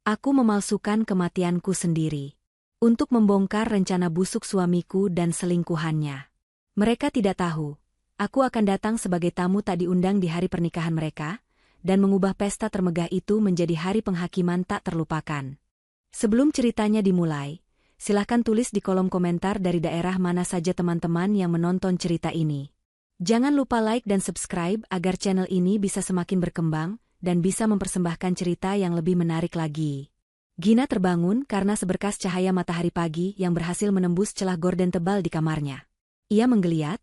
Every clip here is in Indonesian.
Aku memalsukan kematianku sendiri untuk membongkar rencana busuk suamiku dan selingkuhannya. Mereka tidak tahu, aku akan datang sebagai tamu tak diundang di hari pernikahan mereka, dan mengubah pesta termegah itu menjadi hari penghakiman tak terlupakan. Sebelum ceritanya dimulai, silakan tulis di kolom komentar dari daerah mana saja teman-teman yang menonton cerita ini. Jangan lupa like dan subscribe agar channel ini bisa semakin berkembang dan bisa mempersembahkan cerita yang lebih menarik lagi. Gina terbangun karena seberkas cahaya matahari pagi yang berhasil menembus celah gorden tebal di kamarnya. Ia menggeliat,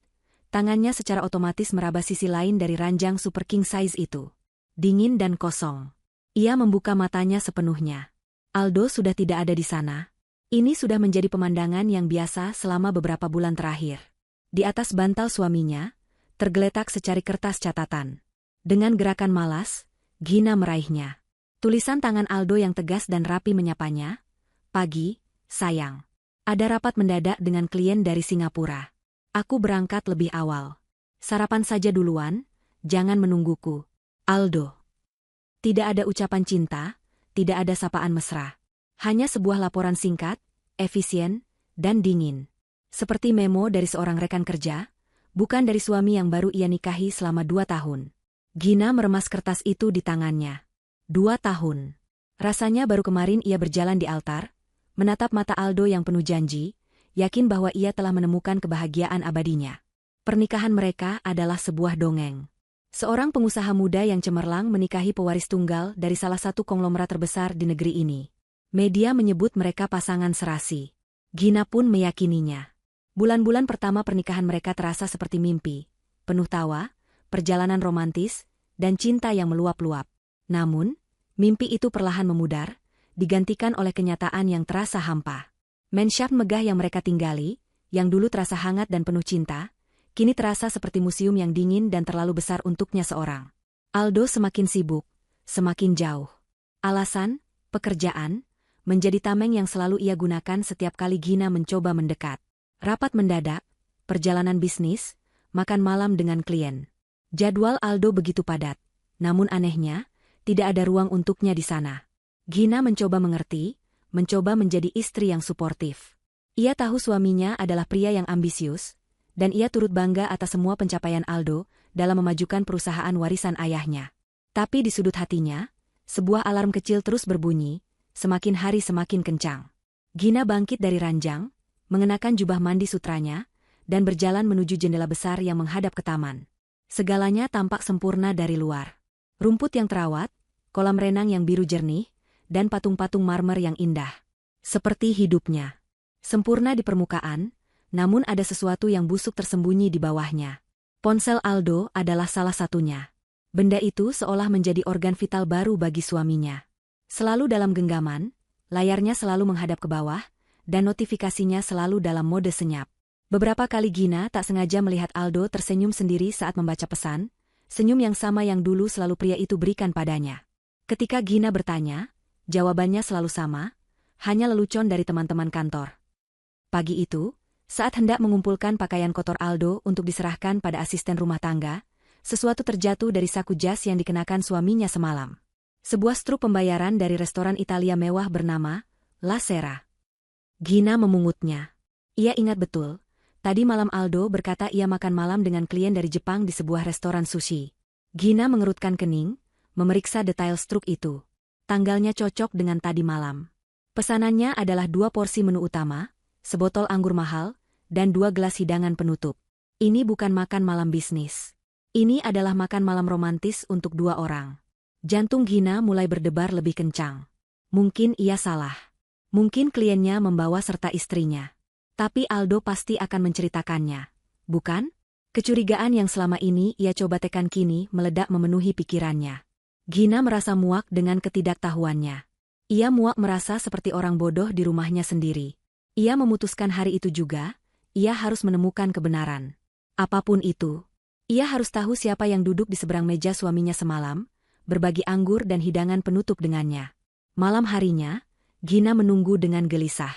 tangannya secara otomatis meraba sisi lain dari ranjang super king size itu. Dingin dan kosong. Ia membuka matanya sepenuhnya. Aldo sudah tidak ada di sana. Ini sudah menjadi pemandangan yang biasa selama beberapa bulan terakhir. Di atas bantal suaminya, tergeletak secari kertas catatan. Dengan gerakan malas, Gina meraihnya. Tulisan tangan Aldo yang tegas dan rapi menyapanya. Pagi, sayang. Ada rapat mendadak dengan klien dari Singapura. Aku berangkat lebih awal. Sarapan saja duluan, jangan menungguku. Aldo. Tidak ada ucapan cinta, tidak ada sapaan mesra. Hanya sebuah laporan singkat, efisien, dan dingin. Seperti memo dari seorang rekan kerja, bukan dari suami yang baru ia nikahi selama 2 tahun. Gina meremas kertas itu di tangannya. 2 tahun. Rasanya baru kemarin ia berjalan di altar, menatap mata Aldo yang penuh janji, yakin bahwa ia telah menemukan kebahagiaan abadinya. Pernikahan mereka adalah sebuah dongeng. Seorang pengusaha muda yang cemerlang menikahi pewaris tunggal dari salah satu konglomerat terbesar di negeri ini. Media menyebut mereka pasangan serasi. Gina pun meyakininya. Bulan-bulan pertama pernikahan mereka terasa seperti mimpi, penuh tawa, perjalanan romantis, dan cinta yang meluap-luap. Namun, mimpi itu perlahan memudar, digantikan oleh kenyataan yang terasa hampa. Mansion megah yang mereka tinggali, yang dulu terasa hangat dan penuh cinta, kini terasa seperti museum yang dingin dan terlalu besar untuknya seorang. Aldo semakin sibuk, semakin jauh. Alasan, pekerjaan, menjadi tameng yang selalu ia gunakan setiap kali Gina mencoba mendekat. Rapat mendadak, perjalanan bisnis, makan malam dengan klien. Jadwal Aldo begitu padat, namun anehnya, tidak ada ruang untuknya di sana. Gina mencoba mengerti, mencoba menjadi istri yang suportif. Ia tahu suaminya adalah pria yang ambisius, dan ia turut bangga atas semua pencapaian Aldo dalam memajukan perusahaan warisan ayahnya. Tapi di sudut hatinya, sebuah alarm kecil terus berbunyi, semakin hari semakin kencang. Gina bangkit dari ranjang, mengenakan jubah mandi sutranya, dan berjalan menuju jendela besar yang menghadap ke taman. Segalanya tampak sempurna dari luar. Rumput yang terawat, kolam renang yang biru jernih, dan patung-patung marmer yang indah. Seperti hidupnya. Sempurna di permukaan, namun ada sesuatu yang busuk tersembunyi di bawahnya. Ponsel Aldo adalah salah satunya. Benda itu seolah menjadi organ vital baru bagi suaminya. Selalu dalam genggaman, layarnya selalu menghadap ke bawah, dan notifikasinya selalu dalam mode senyap. Beberapa kali Gina tak sengaja melihat Aldo tersenyum sendiri saat membaca pesan, senyum yang sama yang dulu selalu pria itu berikan padanya. Ketika Gina bertanya, jawabannya selalu sama, hanya lelucon dari teman-teman kantor. Pagi itu, saat hendak mengumpulkan pakaian kotor Aldo untuk diserahkan pada asisten rumah tangga, sesuatu terjatuh dari saku jas yang dikenakan suaminya semalam. Sebuah struk pembayaran dari restoran Italia mewah bernama La Sera. Gina memungutnya. Ia ingat betul, tadi malam Aldo berkata ia makan malam dengan klien dari Jepang di sebuah restoran sushi. Gina mengerutkan kening, memeriksa detail struk itu. Tanggalnya cocok dengan tadi malam. Pesanannya adalah 2 porsi menu utama, sebotol anggur mahal, dan 2 gelas hidangan penutup. Ini bukan makan malam bisnis. Ini adalah makan malam romantis untuk 2 orang. Jantung Gina mulai berdebar lebih kencang. Mungkin ia salah. Mungkin kliennya membawa serta istrinya. Tapi Aldo pasti akan menceritakannya. Bukan? Kecurigaan yang selama ini ia coba tekan kini meledak memenuhi pikirannya. Gina merasa muak dengan ketidaktahuannya. Ia muak merasa seperti orang bodoh di rumahnya sendiri. Ia memutuskan hari itu juga, ia harus menemukan kebenaran. Apapun itu, ia harus tahu siapa yang duduk di seberang meja suaminya semalam, berbagi anggur dan hidangan penutup dengannya. Malam harinya, Gina menunggu dengan gelisah.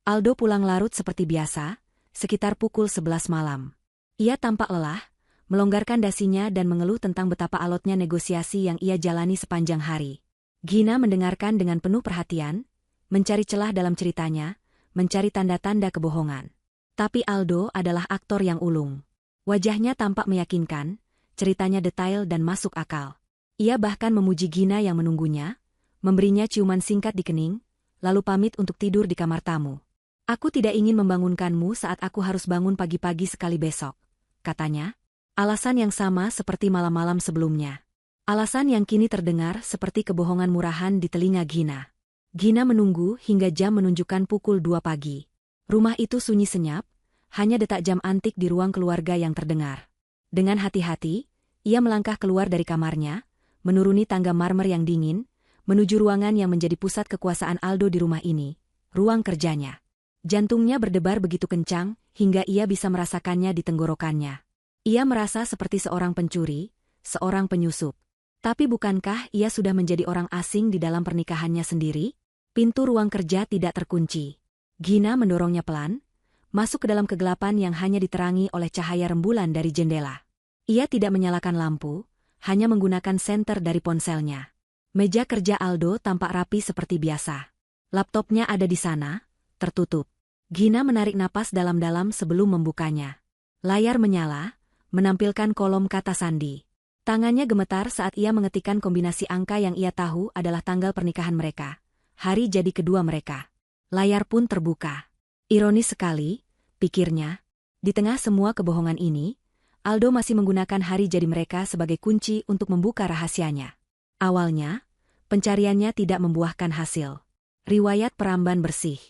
Aldo pulang larut seperti biasa, sekitar pukul 11 malam. Ia tampak lelah, melonggarkan dasinya dan mengeluh tentang betapa alotnya negosiasi yang ia jalani sepanjang hari. Gina mendengarkan dengan penuh perhatian, mencari celah dalam ceritanya, mencari tanda-tanda kebohongan. Tapi Aldo adalah aktor yang ulung. Wajahnya tampak meyakinkan, ceritanya detail dan masuk akal. Ia bahkan memuji Gina yang menunggunya, memberinya ciuman singkat di kening, lalu pamit untuk tidur di kamar tamu. Aku tidak ingin membangunkanmu saat aku harus bangun pagi-pagi sekali besok, katanya. Alasan yang sama seperti malam-malam sebelumnya. Alasan yang kini terdengar seperti kebohongan murahan di telinga Gina. Gina menunggu hingga jam menunjukkan pukul 2 pagi. Rumah itu sunyi senyap, hanya detak jam antik di ruang keluarga yang terdengar. Dengan hati-hati, ia melangkah keluar dari kamarnya, menuruni tangga marmer yang dingin, menuju ruangan yang menjadi pusat kekuasaan Aldo di rumah ini, ruang kerjanya. Jantungnya berdebar begitu kencang, hingga ia bisa merasakannya di tenggorokannya. Ia merasa seperti seorang pencuri, seorang penyusup. Tapi bukankah ia sudah menjadi orang asing di dalam pernikahannya sendiri? Pintu ruang kerja tidak terkunci. Gina mendorongnya pelan, masuk ke dalam kegelapan yang hanya diterangi oleh cahaya rembulan dari jendela. Ia tidak menyalakan lampu, hanya menggunakan senter dari ponselnya. Meja kerja Aldo tampak rapi seperti biasa. Laptopnya ada di sana, tertutup. Gina menarik napas dalam-dalam sebelum membukanya. Layar menyala, menampilkan kolom kata sandi. Tangannya gemetar saat ia mengetikkan kombinasi angka yang ia tahu adalah tanggal pernikahan mereka, hari jadi kedua mereka. Layar pun terbuka. Ironis sekali, pikirnya, di tengah semua kebohongan ini, Aldo masih menggunakan hari jadi mereka sebagai kunci untuk membuka rahasianya. Awalnya, pencariannya tidak membuahkan hasil. Riwayat peramban bersih.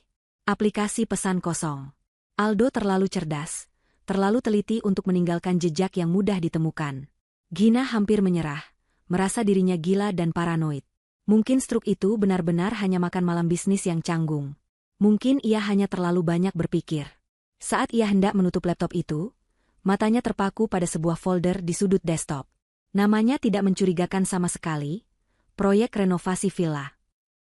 Aplikasi pesan kosong. Aldo terlalu cerdas, terlalu teliti untuk meninggalkan jejak yang mudah ditemukan. Gina hampir menyerah, merasa dirinya gila dan paranoid. Mungkin struk itu benar-benar hanya makan malam bisnis yang canggung. Mungkin ia hanya terlalu banyak berpikir. Saat ia hendak menutup laptop itu, matanya terpaku pada sebuah folder di sudut desktop. Namanya tidak mencurigakan sama sekali, proyek renovasi villa.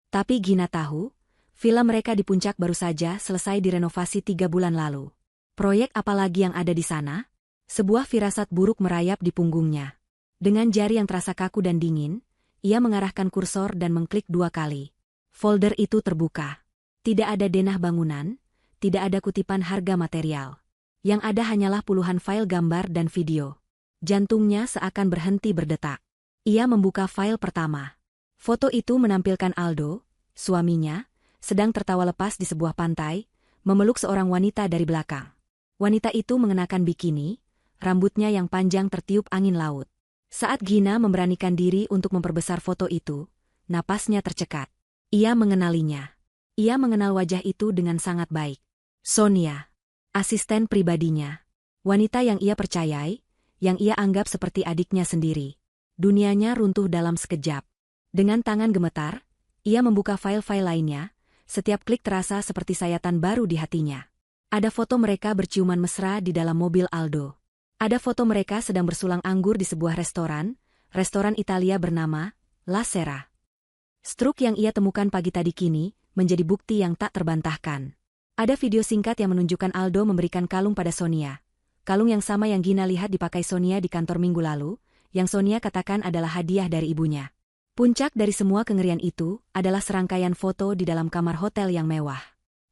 Tapi Gina tahu, villa mereka di puncak baru saja selesai direnovasi 3 bulan lalu. Proyek apa lagi yang ada di sana? Sebuah firasat buruk merayap di punggungnya. Dengan jari yang terasa kaku dan dingin, ia mengarahkan kursor dan mengklik 2 kali. Folder itu terbuka. Tidak ada denah bangunan, tidak ada kutipan harga material. Yang ada hanyalah puluhan file gambar dan video. Jantungnya seakan berhenti berdetak. Ia membuka file pertama. Foto itu menampilkan Aldo, suaminya, sedang tertawa lepas di sebuah pantai, memeluk seorang wanita dari belakang. Wanita itu mengenakan bikini, rambutnya yang panjang tertiup angin laut. Saat Gina memberanikan diri untuk memperbesar foto itu, napasnya tercekat. Ia mengenalinya. Ia mengenal wajah itu dengan sangat baik. Sonia, asisten pribadinya. Wanita yang ia percayai, yang ia anggap seperti adiknya sendiri. Dunianya runtuh dalam sekejap. Dengan tangan gemetar, ia membuka file-file lainnya, setiap klik terasa seperti sayatan baru di hatinya. Ada foto mereka berciuman mesra di dalam mobil Aldo. Ada foto mereka sedang bersulang anggur di sebuah restoran Italia bernama La Sera. Struk yang ia temukan pagi tadi kini menjadi bukti yang tak terbantahkan. Ada video singkat yang menunjukkan Aldo memberikan kalung pada Sonia. Kalung yang sama yang Gina lihat dipakai Sonia di kantor minggu lalu, yang Sonia katakan adalah hadiah dari ibunya. Puncak dari semua kengerian itu adalah serangkaian foto di dalam kamar hotel yang mewah.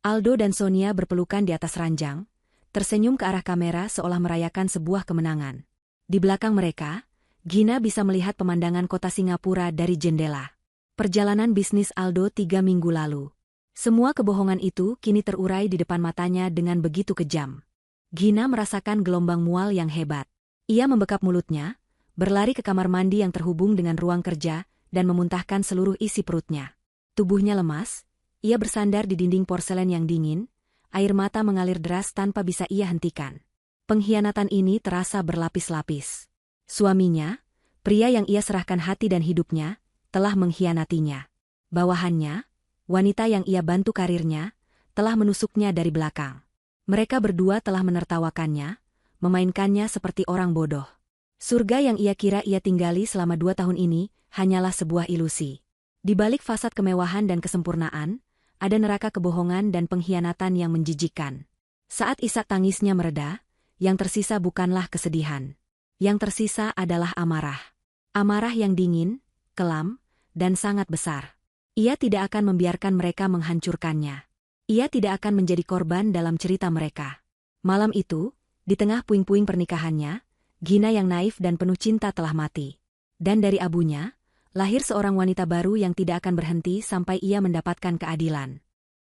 Aldo dan Sonia berpelukan di atas ranjang, tersenyum ke arah kamera seolah merayakan sebuah kemenangan. Di belakang mereka, Gina bisa melihat pemandangan kota Singapura dari jendela. Perjalanan bisnis Aldo 3 minggu lalu. Semua kebohongan itu kini terurai di depan matanya dengan begitu kejam. Gina merasakan gelombang mual yang hebat. Ia membekap mulutnya, berlari ke kamar mandi yang terhubung dengan ruang kerja, dan memuntahkan seluruh isi perutnya. Tubuhnya lemas, ia bersandar di dinding porselen yang dingin, air mata mengalir deras tanpa bisa ia hentikan. Pengkhianatan ini terasa berlapis-lapis. Suaminya, pria yang ia serahkan hati dan hidupnya, telah mengkhianatinya. Bawahannya, wanita yang ia bantu karirnya, telah menusuknya dari belakang. Mereka berdua telah menertawakannya, memainkannya seperti orang bodoh. Surga yang ia kira ia tinggali selama 2 tahun ini, hanyalah sebuah ilusi. Di balik fasad kemewahan dan kesempurnaan, ada neraka kebohongan dan pengkhianatan yang menjijikkan. Saat isak tangisnya mereda, yang tersisa bukanlah kesedihan. Yang tersisa adalah amarah. Amarah yang dingin, kelam, dan sangat besar. Ia tidak akan membiarkan mereka menghancurkannya. Ia tidak akan menjadi korban dalam cerita mereka. Malam itu, di tengah puing-puing pernikahannya, Gina yang naif dan penuh cinta telah mati. Dan dari abunya, lahir seorang wanita baru yang tidak akan berhenti sampai ia mendapatkan keadilan.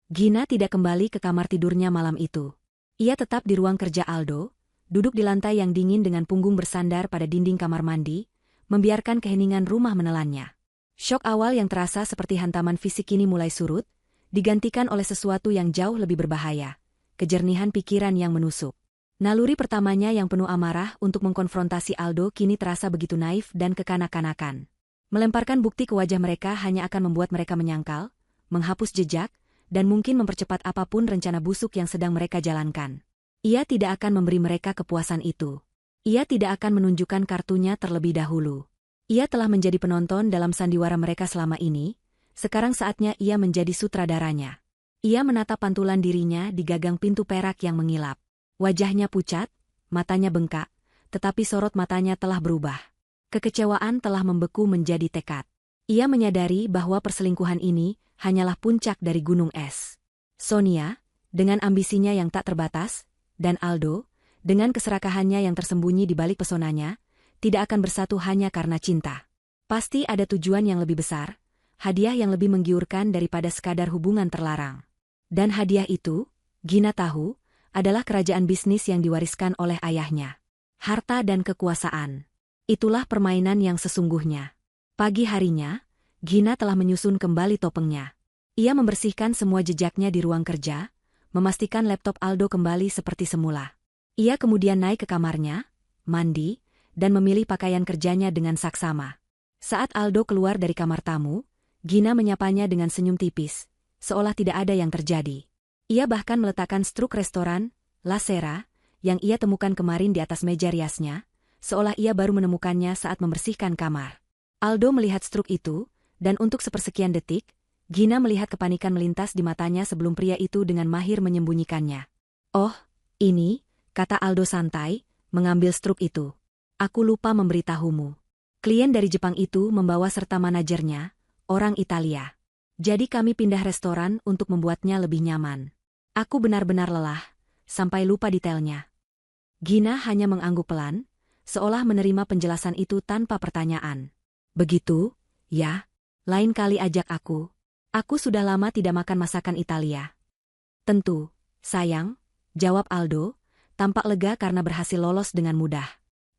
Gina tidak kembali ke kamar tidurnya malam itu. Ia tetap di ruang kerja Aldo, duduk di lantai yang dingin dengan punggung bersandar pada dinding kamar mandi, membiarkan keheningan rumah menelannya. Syok awal yang terasa seperti hantaman fisik kini mulai surut, digantikan oleh sesuatu yang jauh lebih berbahaya, kejernihan pikiran yang menusuk. Naluri pertamanya yang penuh amarah untuk mengkonfrontasi Aldo kini terasa begitu naif dan kekanak-kanakan. Melemparkan bukti ke wajah mereka hanya akan membuat mereka menyangkal, menghapus jejak, dan mungkin mempercepat apapun rencana busuk yang sedang mereka jalankan. Ia tidak akan memberi mereka kepuasan itu. Ia tidak akan menunjukkan kartunya terlebih dahulu. Ia telah menjadi penonton dalam sandiwara mereka selama ini, sekarang saatnya ia menjadi sutradaranya. Ia menatap pantulan dirinya di gagang pintu perak yang mengilap. Wajahnya pucat, matanya bengkak, tetapi sorot matanya telah berubah. Kekecewaan telah membeku menjadi tekad. Ia menyadari bahwa perselingkuhan ini hanyalah puncak dari gunung es. Sonia, dengan ambisinya yang tak terbatas, dan Aldo, dengan keserakahannya yang tersembunyi di balik pesonanya, tidak akan bersatu hanya karena cinta. Pasti ada tujuan yang lebih besar, hadiah yang lebih menggiurkan daripada sekadar hubungan terlarang. Dan hadiah itu, Gina tahu, adalah kerajaan bisnis yang diwariskan oleh ayahnya. Harta dan kekuasaan. Itulah permainan yang sesungguhnya. Pagi harinya, Gina telah menyusun kembali topengnya. Ia membersihkan semua jejaknya di ruang kerja, memastikan laptop Aldo kembali seperti semula. Ia kemudian naik ke kamarnya, mandi, dan memilih pakaian kerjanya dengan saksama. Saat Aldo keluar dari kamar tamu, Gina menyapanya dengan senyum tipis, seolah tidak ada yang terjadi. Ia bahkan meletakkan struk restoran, La Sera, yang ia temukan kemarin di atas meja riasnya, seolah ia baru menemukannya saat membersihkan kamar. Aldo melihat struk itu, dan untuk sepersekian detik, Gina melihat kepanikan melintas di matanya sebelum pria itu dengan mahir menyembunyikannya. "Oh, ini," kata Aldo santai, mengambil struk itu. "Aku lupa memberitahumu. Klien dari Jepang itu membawa serta manajernya, orang Italia. Jadi kami pindah restoran untuk membuatnya lebih nyaman. Aku benar-benar lelah, sampai lupa detailnya." Gina hanya mengangguk pelan, seolah menerima penjelasan itu tanpa pertanyaan. "Begitu, ya? Lain kali ajak aku. Aku sudah lama tidak makan masakan Italia." "Tentu, sayang," jawab Aldo, tampak lega karena berhasil lolos dengan mudah.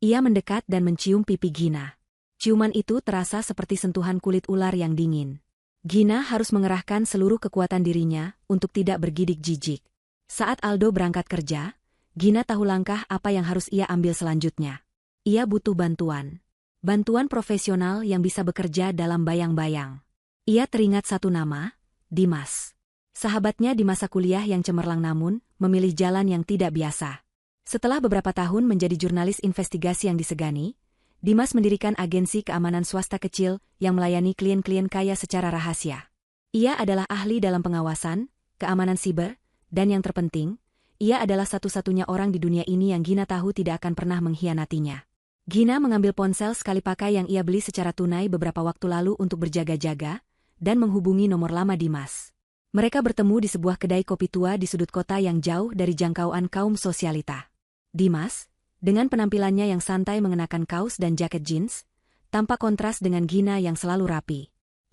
Ia mendekat dan mencium pipi Gina. Ciuman itu terasa seperti sentuhan kulit ular yang dingin. Gina harus mengerahkan seluruh kekuatan dirinya untuk tidak bergidik jijik. Saat Aldo berangkat kerja, Gina tahu langkah apa yang harus ia ambil selanjutnya. Ia butuh bantuan. Bantuan profesional yang bisa bekerja dalam bayang-bayang. Ia teringat satu nama, Dimas. Sahabatnya di masa kuliah yang cemerlang namun memilih jalan yang tidak biasa. Setelah beberapa tahun menjadi jurnalis investigasi yang disegani, Dimas mendirikan agensi keamanan swasta kecil yang melayani klien-klien kaya secara rahasia. Ia adalah ahli dalam pengawasan, keamanan siber, dan yang terpenting, ia adalah satu-satunya orang di dunia ini yang Gina tahu tidak akan pernah mengkhianatinya. Gina mengambil ponsel sekali pakai yang ia beli secara tunai beberapa waktu lalu untuk berjaga-jaga, dan menghubungi nomor lama Dimas. Mereka bertemu di sebuah kedai kopi tua di sudut kota yang jauh dari jangkauan kaum sosialita. Dimas, dengan penampilannya yang santai mengenakan kaos dan jaket jeans, tampak kontras dengan Gina yang selalu rapi.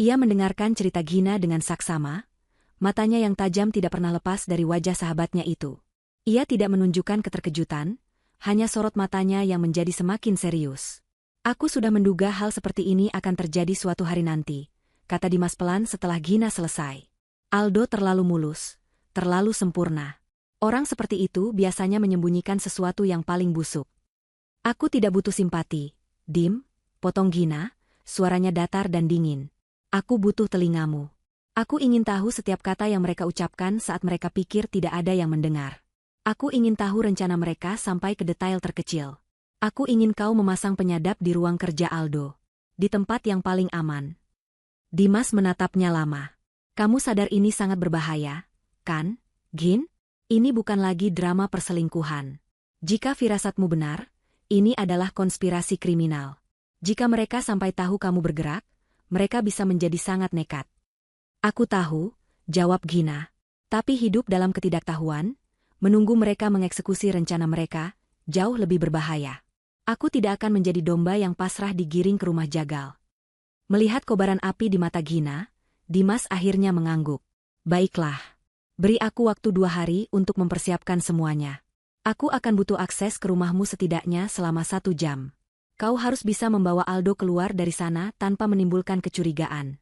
Ia mendengarkan cerita Gina dengan saksama, matanya yang tajam tidak pernah lepas dari wajah sahabatnya itu. Ia tidak menunjukkan keterkejutan, hanya sorot matanya yang menjadi semakin serius. "Aku sudah menduga hal seperti ini akan terjadi suatu hari nanti," kata Dimas pelan setelah Gina selesai. "Aldo terlalu mulus, terlalu sempurna. Orang seperti itu biasanya menyembunyikan sesuatu yang paling busuk." "Aku tidak butuh simpati, Dim," potong Gina, suaranya datar dan dingin. "Aku butuh telingamu. Aku ingin tahu setiap kata yang mereka ucapkan saat mereka pikir tidak ada yang mendengar. Aku ingin tahu rencana mereka sampai ke detail terkecil. Aku ingin kau memasang penyadap di ruang kerja Aldo. Di tempat yang paling aman." Dimas menatapnya lama. "Kamu sadar ini sangat berbahaya, kan, Gin? Ini bukan lagi drama perselingkuhan. Jika firasatmu benar, ini adalah konspirasi kriminal. Jika mereka sampai tahu kamu bergerak, mereka bisa menjadi sangat nekat. Aku tahu, jawab Gina. Tapi hidup dalam ketidaktahuan, menunggu mereka mengeksekusi rencana mereka, jauh lebih berbahaya. Aku tidak akan menjadi domba yang pasrah digiring ke rumah jagal. Melihat kobaran api di mata Gina, Dimas akhirnya mengangguk. Baiklah. Beri aku waktu 2 hari untuk mempersiapkan semuanya. Aku akan butuh akses ke rumahmu setidaknya selama 1 jam. Kau harus bisa membawa Aldo keluar dari sana tanpa menimbulkan kecurigaan.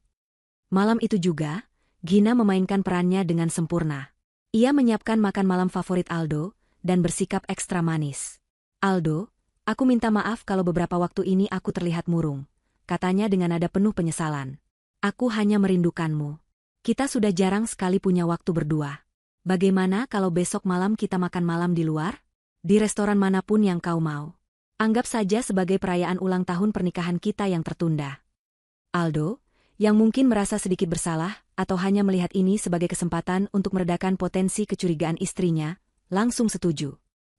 Malam itu juga, Gina memainkan perannya dengan sempurna. Ia menyiapkan makan malam favorit Aldo, dan bersikap ekstra manis. Aldo, aku minta maaf kalau beberapa waktu ini aku terlihat murung, katanya dengan nada penuh penyesalan. Aku hanya merindukanmu. Kita sudah jarang sekali punya waktu berdua. Bagaimana kalau besok malam kita makan malam di luar? Di restoran manapun yang kau mau. Anggap saja sebagai perayaan ulang tahun pernikahan kita yang tertunda. Aldo, yang mungkin merasa sedikit bersalah, atau hanya melihat ini sebagai kesempatan untuk meredakan potensi kecurigaan istrinya, langsung setuju.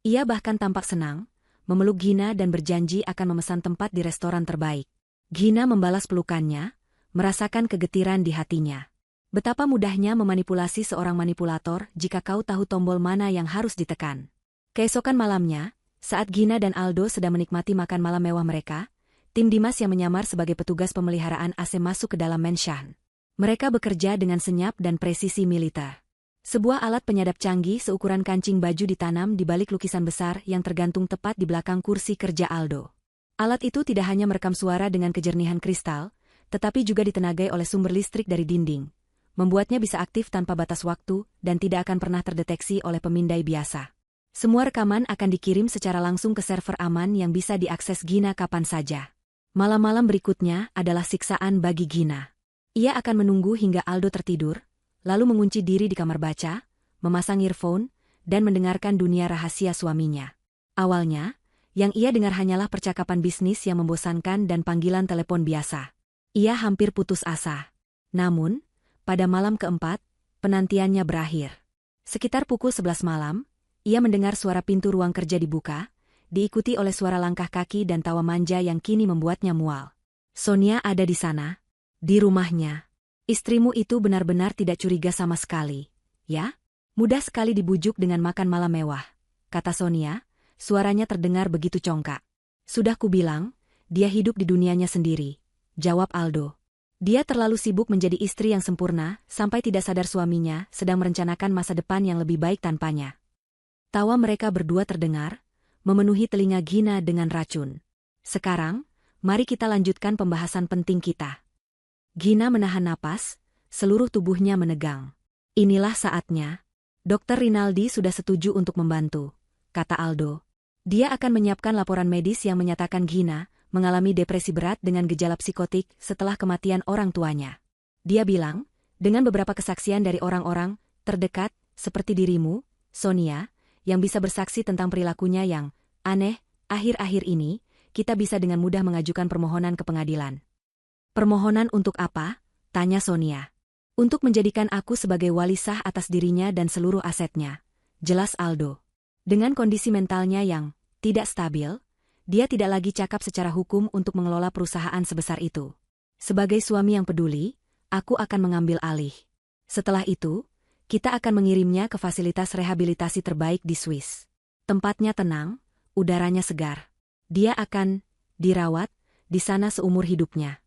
Ia bahkan tampak senang, memeluk Gina dan berjanji akan memesan tempat di restoran terbaik. Gina membalas pelukannya, merasakan kegetiran di hatinya. Betapa mudahnya memanipulasi seorang manipulator jika kau tahu tombol mana yang harus ditekan. Keesokan malamnya, saat Gina dan Aldo sedang menikmati makan malam mewah mereka, tim Dimas yang menyamar sebagai petugas pemeliharaan AC masuk ke dalam mansion. Mereka bekerja dengan senyap dan presisi militer. Sebuah alat penyadap canggih seukuran kancing baju ditanam di balik lukisan besar yang tergantung tepat di belakang kursi kerja Aldo. Alat itu tidak hanya merekam suara dengan kejernihan kristal, tetapi juga ditenagai oleh sumber listrik dari dinding, membuatnya bisa aktif tanpa batas waktu dan tidak akan pernah terdeteksi oleh pemindai biasa. Semua rekaman akan dikirim secara langsung ke server aman yang bisa diakses Gina kapan saja. Malam-malam berikutnya adalah siksaan bagi Gina. Ia akan menunggu hingga Aldo tertidur, lalu mengunci diri di kamar baca, memasang earphone, dan mendengarkan dunia rahasia suaminya. Awalnya, yang ia dengar hanyalah percakapan bisnis yang membosankan dan panggilan telepon biasa. Ia hampir putus asa. Namun, pada malam keempat, penantiannya berakhir. Sekitar pukul 11 malam, ia mendengar suara pintu ruang kerja dibuka, diikuti oleh suara langkah kaki dan tawa manja yang kini membuatnya mual. Sonia ada di sana, di rumahnya. Istrimu itu benar-benar tidak curiga sama sekali, ya? Mudah sekali dibujuk dengan makan malam mewah, kata Sonia, suaranya terdengar begitu congkak. Sudah kubilang, dia hidup di dunianya sendiri, jawab Aldo. Dia terlalu sibuk menjadi istri yang sempurna, sampai tidak sadar suaminya sedang merencanakan masa depan yang lebih baik tanpanya. Tawa mereka berdua terdengar, memenuhi telinga Gina dengan racun. Sekarang, mari kita lanjutkan pembahasan penting kita. Gina menahan napas, seluruh tubuhnya menegang. Inilah saatnya. Dokter Rinaldi sudah setuju untuk membantu, kata Aldo. Dia akan menyiapkan laporan medis yang menyatakan Gina mengalami depresi berat dengan gejala psikotik setelah kematian orang tuanya. Dia bilang, dengan beberapa kesaksian dari orang-orang terdekat, seperti dirimu, Sonia, yang bisa bersaksi tentang perilakunya yang aneh, akhir-akhir ini, kita bisa dengan mudah mengajukan permohonan ke pengadilan. Permohonan untuk apa? Tanya Sonia. Untuk menjadikan aku sebagai wali sah atas dirinya dan seluruh asetnya, jelas Aldo. Dengan kondisi mentalnya yang tidak stabil, dia tidak lagi cakap secara hukum untuk mengelola perusahaan sebesar itu. Sebagai suami yang peduli, aku akan mengambil alih. Setelah itu, kita akan mengirimnya ke fasilitas rehabilitasi terbaik di Swiss. Tempatnya tenang, udaranya segar. Dia akan dirawat di sana seumur hidupnya.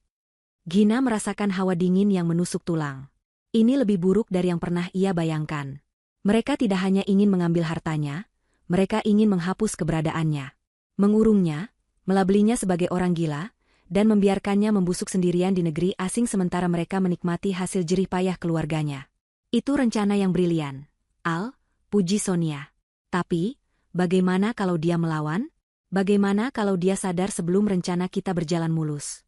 Gina merasakan hawa dingin yang menusuk tulang. Ini lebih buruk dari yang pernah ia bayangkan. Mereka tidak hanya ingin mengambil hartanya, mereka ingin menghapus keberadaannya. Mengurungnya, melabelinya sebagai orang gila, dan membiarkannya membusuk sendirian di negeri asing sementara mereka menikmati hasil jerih payah keluarganya. Itu rencana yang brilian, Al, puji Sonia. Tapi, bagaimana kalau dia melawan? Bagaimana kalau dia sadar sebelum rencana kita berjalan mulus?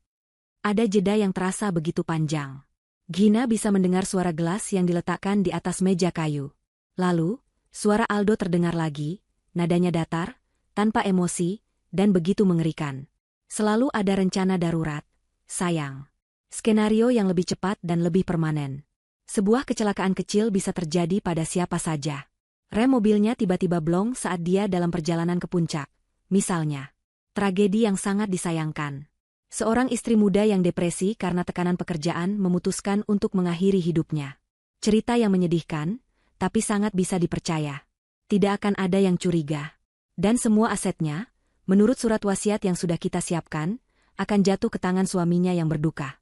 Ada jeda yang terasa begitu panjang. Gina bisa mendengar suara gelas yang diletakkan di atas meja kayu. Lalu, suara Aldo terdengar lagi, nadanya datar, tanpa emosi, dan begitu mengerikan. Selalu ada rencana darurat, sayang. Skenario yang lebih cepat dan lebih permanen. Sebuah kecelakaan kecil bisa terjadi pada siapa saja. Rem mobilnya tiba-tiba blong saat dia dalam perjalanan ke puncak. Misalnya, tragedi yang sangat disayangkan. Seorang istri muda yang depresi karena tekanan pekerjaan memutuskan untuk mengakhiri hidupnya. Cerita yang menyedihkan, tapi sangat bisa dipercaya. Tidak akan ada yang curiga. Dan semua asetnya, menurut surat wasiat yang sudah kita siapkan, akan jatuh ke tangan suaminya yang berduka.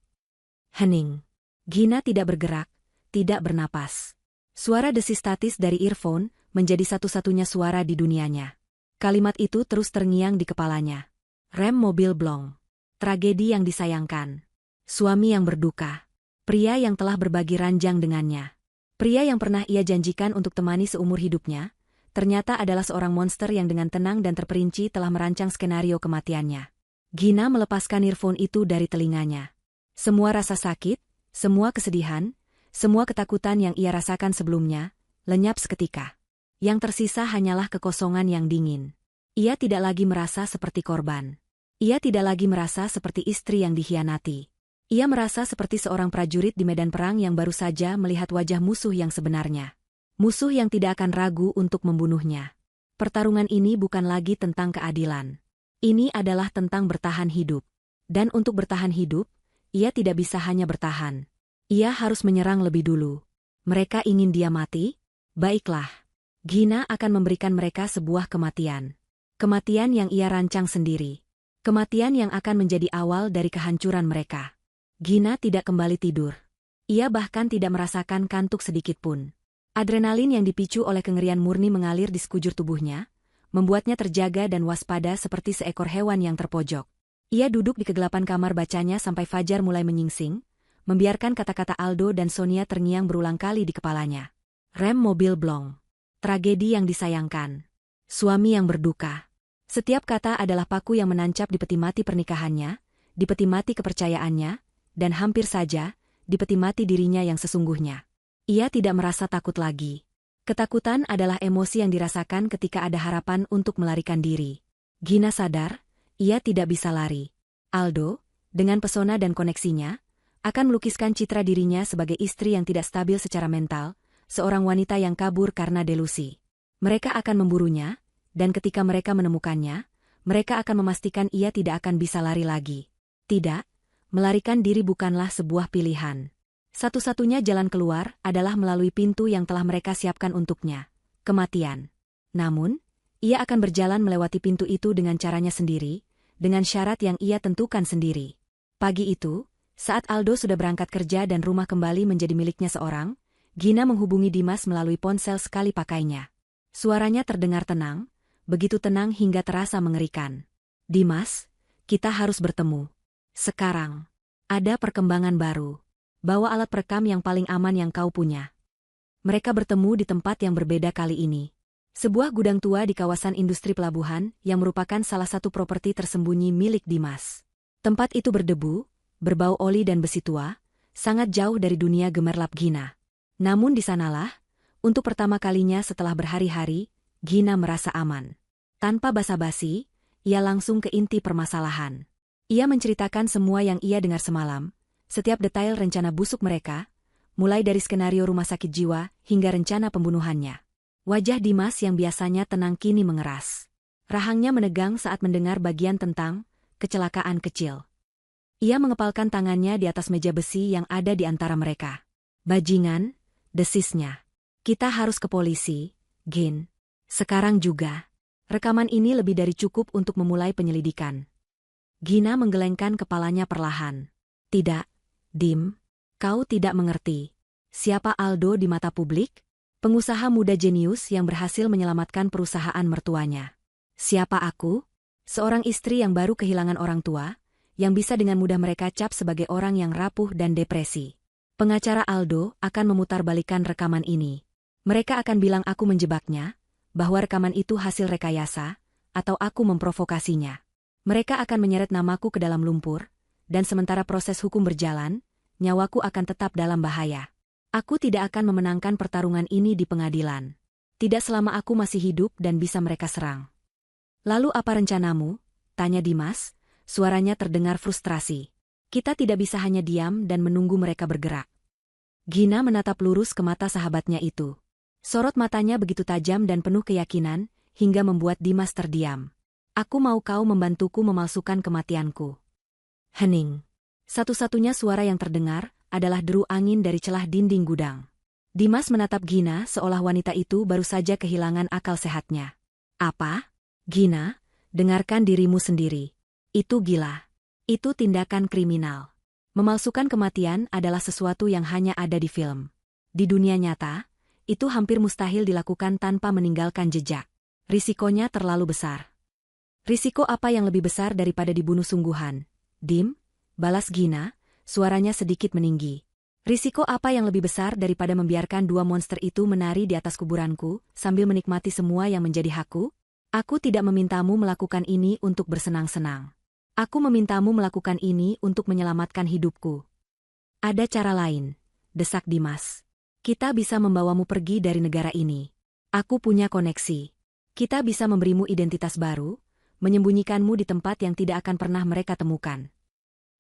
Hening. Gina tidak bergerak, tidak bernapas. Suara desis statis dari earphone menjadi satu-satunya suara di dunianya. Kalimat itu terus terngiang di kepalanya. Rem mobil blong. Tragedi yang disayangkan. Suami yang berduka. Pria yang telah berbagi ranjang dengannya. Pria yang pernah ia janjikan untuk temani seumur hidupnya, ternyata adalah seorang monster yang dengan tenang dan terperinci telah merancang skenario kematiannya. Gina melepaskan earphone itu dari telinganya. Semua rasa sakit, semua kesedihan, semua ketakutan yang ia rasakan sebelumnya, lenyap seketika. Yang tersisa hanyalah kekosongan yang dingin. Ia tidak lagi merasa seperti korban. Ia tidak lagi merasa seperti istri yang dikhianati. Ia merasa seperti seorang prajurit di medan perang yang baru saja melihat wajah musuh yang sebenarnya. Musuh yang tidak akan ragu untuk membunuhnya. Pertarungan ini bukan lagi tentang keadilan. Ini adalah tentang bertahan hidup. Dan untuk bertahan hidup, ia tidak bisa hanya bertahan. Ia harus menyerang lebih dulu. Mereka ingin dia mati? Baiklah. Gina akan memberikan mereka sebuah kematian. Kematian yang ia rancang sendiri. Kematian yang akan menjadi awal dari kehancuran mereka. Gina tidak kembali tidur. Ia bahkan tidak merasakan kantuk sedikit pun. Adrenalin yang dipicu oleh kengerian murni mengalir di sekujur tubuhnya, membuatnya terjaga dan waspada seperti seekor hewan yang terpojok. Ia duduk di kegelapan kamar bacanya sampai fajar mulai menyingsing, membiarkan kata-kata Aldo dan Sonia terngiang berulang kali di kepalanya. Rem mobil blong. Tragedi yang disayangkan. Suami yang berduka. Setiap kata adalah paku yang menancap di peti mati pernikahannya, di peti mati kepercayaannya, dan hampir saja, di peti mati dirinya yang sesungguhnya. Ia tidak merasa takut lagi. Ketakutan adalah emosi yang dirasakan ketika ada harapan untuk melarikan diri. Gina sadar, ia tidak bisa lari. Aldo, dengan pesona dan koneksinya, akan melukiskan citra dirinya sebagai istri yang tidak stabil secara mental, seorang wanita yang kabur karena delusi. Mereka akan memburunya, dan ketika mereka menemukannya, mereka akan memastikan ia tidak akan bisa lari lagi. Tidak, melarikan diri bukanlah sebuah pilihan. Satu-satunya jalan keluar adalah melalui pintu yang telah mereka siapkan untuknya, kematian. Namun, ia akan berjalan melewati pintu itu dengan caranya sendiri, dengan syarat yang ia tentukan sendiri. Pagi itu, saat Aldo sudah berangkat kerja dan rumah kembali menjadi miliknya seorang, Gina menghubungi Dimas melalui ponsel sekali pakainya. Suaranya terdengar tenang, begitu tenang hingga terasa mengerikan. Dimas, kita harus bertemu. Sekarang. Ada perkembangan baru. Bawa alat perekam yang paling aman yang kau punya. Mereka bertemu di tempat yang berbeda kali ini. Sebuah gudang tua di kawasan industri pelabuhan yang merupakan salah satu properti tersembunyi milik Dimas. Tempat itu berdebu, berbau oli dan besi tua, sangat jauh dari dunia gemerlap Gina. Namun di sanalah, untuk pertama kalinya setelah berhari-hari, Gina merasa aman. Tanpa basa-basi, ia langsung ke inti permasalahan. Ia menceritakan semua yang ia dengar semalam, setiap detail rencana busuk mereka, mulai dari skenario rumah sakit jiwa hingga rencana pembunuhannya. Wajah Dimas yang biasanya tenang kini mengeras. Rahangnya menegang saat mendengar bagian tentang kecelakaan kecil. Ia mengepalkan tangannya di atas meja besi yang ada di antara mereka. Bajingan, desisnya. Kita harus ke polisi, Gin. Sekarang juga. Rekaman ini lebih dari cukup untuk memulai penyelidikan. Gina menggelengkan kepalanya perlahan. Tidak, Dim. Kau tidak mengerti. Siapa Aldo di mata publik? Pengusaha muda jenius yang berhasil menyelamatkan perusahaan mertuanya. Siapa aku? Seorang istri yang baru kehilangan orang tua, yang bisa dengan mudah mereka cap sebagai orang yang rapuh dan depresi. Pengacara Aldo akan memutarbalikkan rekaman ini. Mereka akan bilang aku menjebaknya, bahwa rekaman itu hasil rekayasa, atau aku memprovokasinya. Mereka akan menyeret namaku ke dalam lumpur, dan sementara proses hukum berjalan, nyawaku akan tetap dalam bahaya. Aku tidak akan memenangkan pertarungan ini di pengadilan. Tidak selama aku masih hidup dan bisa mereka serang. Lalu apa rencanamu? Tanya Dimas, suaranya terdengar frustrasi. Kita tidak bisa hanya diam dan menunggu mereka bergerak. Gina menatap lurus ke mata sahabatnya itu. Sorot matanya begitu tajam dan penuh keyakinan, hingga membuat Dimas terdiam. Aku mau kau membantuku memalsukan kematianku. Hening. Satu-satunya suara yang terdengar adalah deru angin dari celah dinding gudang. Dimas menatap Gina seolah wanita itu baru saja kehilangan akal sehatnya. Apa? Gina, dengarkan dirimu sendiri. Itu gila. Itu tindakan kriminal. Memalsukan kematian adalah sesuatu yang hanya ada di film. Di dunia nyata, itu hampir mustahil dilakukan tanpa meninggalkan jejak. Risikonya terlalu besar. Risiko apa yang lebih besar daripada dibunuh sungguhan? Dim, balas Gina, suaranya sedikit meninggi. Risiko apa yang lebih besar daripada membiarkan dua monster itu menari di atas kuburanku, sambil menikmati semua yang menjadi hakku? Aku tidak memintamu melakukan ini untuk bersenang-senang. Aku memintamu melakukan ini untuk menyelamatkan hidupku. Ada cara lain, desak Dimas. Kita bisa membawamu pergi dari negara ini. Aku punya koneksi. Kita bisa memberimu identitas baru, menyembunyikanmu di tempat yang tidak akan pernah mereka temukan.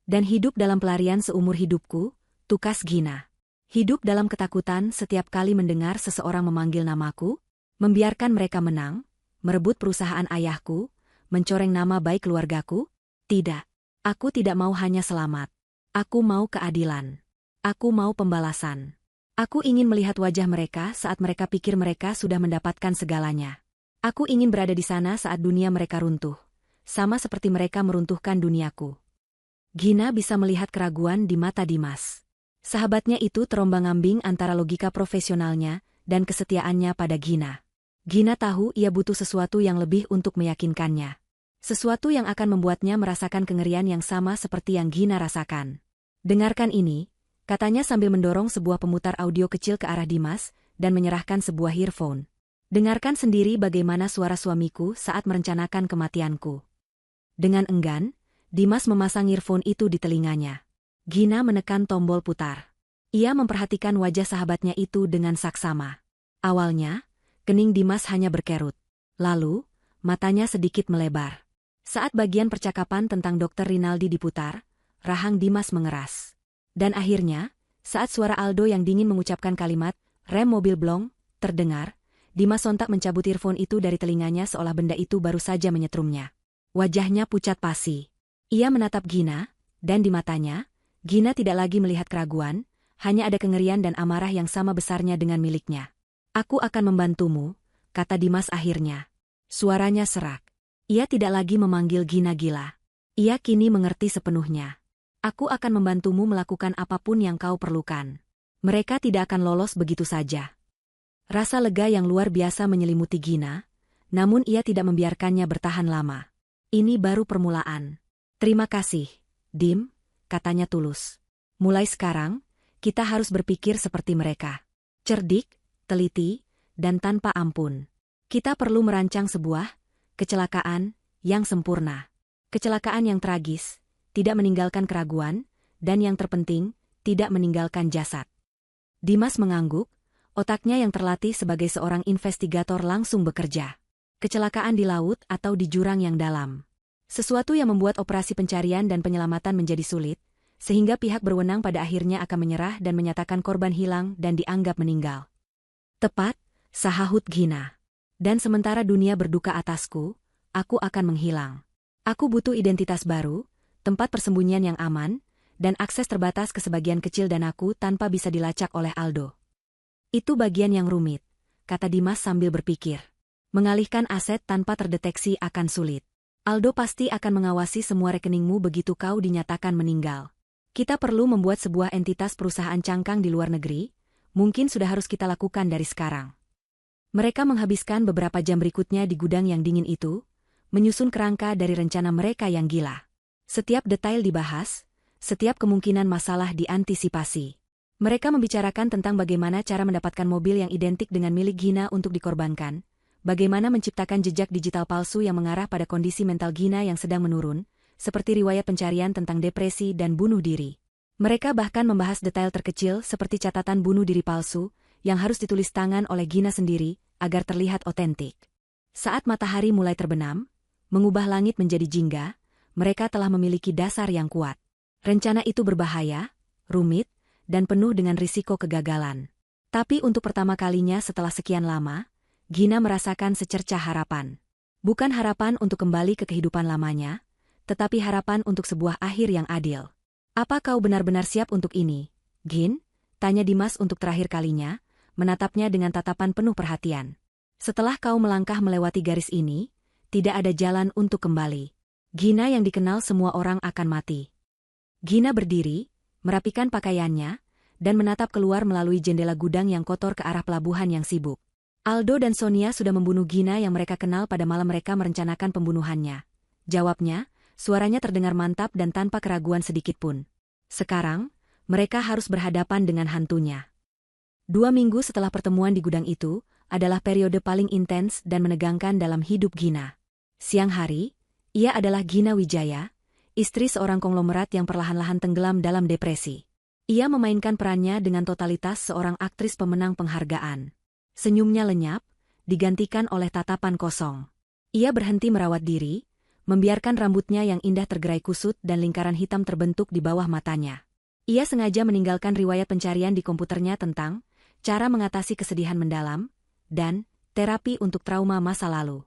Dan hidup dalam pelarian seumur hidupku, tukas Gina. Hidup dalam ketakutan setiap kali mendengar seseorang memanggil namaku, membiarkan mereka menang, merebut perusahaan ayahku, mencoreng nama baik keluargaku? Tidak. Aku tidak mau hanya selamat. Aku mau keadilan. Aku mau pembalasan. Aku ingin melihat wajah mereka saat mereka pikir mereka sudah mendapatkan segalanya. Aku ingin berada di sana saat dunia mereka runtuh. Sama seperti mereka meruntuhkan duniaku. Gina bisa melihat keraguan di mata Dimas. Sahabatnya itu terombang-ambing antara logika profesionalnya dan kesetiaannya pada Gina. Gina tahu ia butuh sesuatu yang lebih untuk meyakinkannya. Sesuatu yang akan membuatnya merasakan kengerian yang sama seperti yang Gina rasakan. Dengarkan ini, katanya sambil mendorong sebuah pemutar audio kecil ke arah Dimas dan menyerahkan sebuah earphone. Dengarkan sendiri bagaimana suara suamiku saat merencanakan kematianku. Dengan enggan, Dimas memasang earphone itu di telinganya. Gina menekan tombol putar. Ia memperhatikan wajah sahabatnya itu dengan saksama. Awalnya, kening Dimas hanya berkerut. Lalu, matanya sedikit melebar. Saat bagian percakapan tentang Dr. Rinaldi diputar, rahang Dimas mengeras. Dan akhirnya, saat suara Aldo yang dingin mengucapkan kalimat, "Rem mobil blong," terdengar, Dimas sontak mencabut earphone itu dari telinganya seolah benda itu baru saja menyetrumnya. Wajahnya pucat pasi. Ia menatap Gina, dan di matanya, Gina tidak lagi melihat keraguan, hanya ada kengerian dan amarah yang sama besarnya dengan miliknya. "Aku akan membantumu," kata Dimas akhirnya. Suaranya serak. Ia tidak lagi memanggil Gina gila. Ia kini mengerti sepenuhnya. "Aku akan membantumu melakukan apapun yang kau perlukan. Mereka tidak akan lolos begitu saja." Rasa lega yang luar biasa menyelimuti Gina, namun ia tidak membiarkannya bertahan lama. "Ini baru permulaan. Terima kasih, Dim," katanya tulus. "Mulai sekarang, kita harus berpikir seperti mereka. Cerdik, teliti, dan tanpa ampun. Kita perlu merancang sebuah kecelakaan yang sempurna. Kecelakaan yang tragis, tidak meninggalkan keraguan, dan yang terpenting, tidak meninggalkan jasad." Dimas mengangguk, otaknya yang terlatih sebagai seorang investigator langsung bekerja. Kecelakaan di laut atau di jurang yang dalam. Sesuatu yang membuat operasi pencarian dan penyelamatan menjadi sulit, sehingga pihak berwenang pada akhirnya akan menyerah dan menyatakan korban hilang dan dianggap meninggal. "Tepat," sahut Gina. "Dan sementara dunia berduka atasku, aku akan menghilang. Aku butuh identitas baru, tempat persembunyian yang aman, dan akses terbatas ke sebagian kecil danaku tanpa bisa dilacak oleh Aldo." "Itu bagian yang rumit," kata Dimas sambil berpikir. "Mengalihkan aset tanpa terdeteksi akan sulit. Aldo pasti akan mengawasi semua rekeningmu begitu kau dinyatakan meninggal. Kita perlu membuat sebuah entitas perusahaan cangkang di luar negeri, mungkin sudah harus kita lakukan dari sekarang." Mereka menghabiskan beberapa jam berikutnya di gudang yang dingin itu, menyusun kerangka dari rencana mereka yang gila. Setiap detail dibahas, setiap kemungkinan masalah diantisipasi. Mereka membicarakan tentang bagaimana cara mendapatkan mobil yang identik dengan milik Gina untuk dikorbankan, bagaimana menciptakan jejak digital palsu yang mengarah pada kondisi mental Gina yang sedang menurun, seperti riwayat pencarian tentang depresi dan bunuh diri. Mereka bahkan membahas detail terkecil seperti catatan bunuh diri palsu, yang harus ditulis tangan oleh Gina sendiri, agar terlihat otentik. Saat matahari mulai terbenam, mengubah langit menjadi jingga, mereka telah memiliki dasar yang kuat. Rencana itu berbahaya, rumit, dan penuh dengan risiko kegagalan. Tapi untuk pertama kalinya setelah sekian lama, Gina merasakan secercah harapan. Bukan harapan untuk kembali ke kehidupan lamanya, tetapi harapan untuk sebuah akhir yang adil. Apa kau benar-benar siap untuk ini, Gin? Tanya Dimas untuk terakhir kalinya, menatapnya dengan tatapan penuh perhatian. Setelah kau melangkah melewati garis ini, tidak ada jalan untuk kembali. Gina yang dikenal semua orang akan mati. Gina berdiri, merapikan pakaiannya, dan menatap keluar melalui jendela gudang yang kotor ke arah pelabuhan yang sibuk. Aldo dan Sonia sudah membunuh Gina yang mereka kenal pada malam mereka merencanakan pembunuhannya. Jawabnya, suaranya terdengar mantap dan tanpa keraguan sedikitpun. Sekarang, mereka harus berhadapan dengan hantunya. 2 minggu setelah pertemuan di gudang itu, adalah periode paling intens dan menegangkan dalam hidup Gina. Siang hari, ia adalah Gina Wijaya, istri seorang konglomerat yang perlahan-lahan tenggelam dalam depresi. Ia memainkan perannya dengan totalitas seorang aktris pemenang penghargaan. Senyumnya lenyap, digantikan oleh tatapan kosong. Ia berhenti merawat diri, membiarkan rambutnya yang indah tergerai kusut dan lingkaran hitam terbentuk di bawah matanya. Ia sengaja meninggalkan riwayat pencarian di komputernya tentang cara mengatasi kesedihan mendalam dan terapi untuk trauma masa lalu.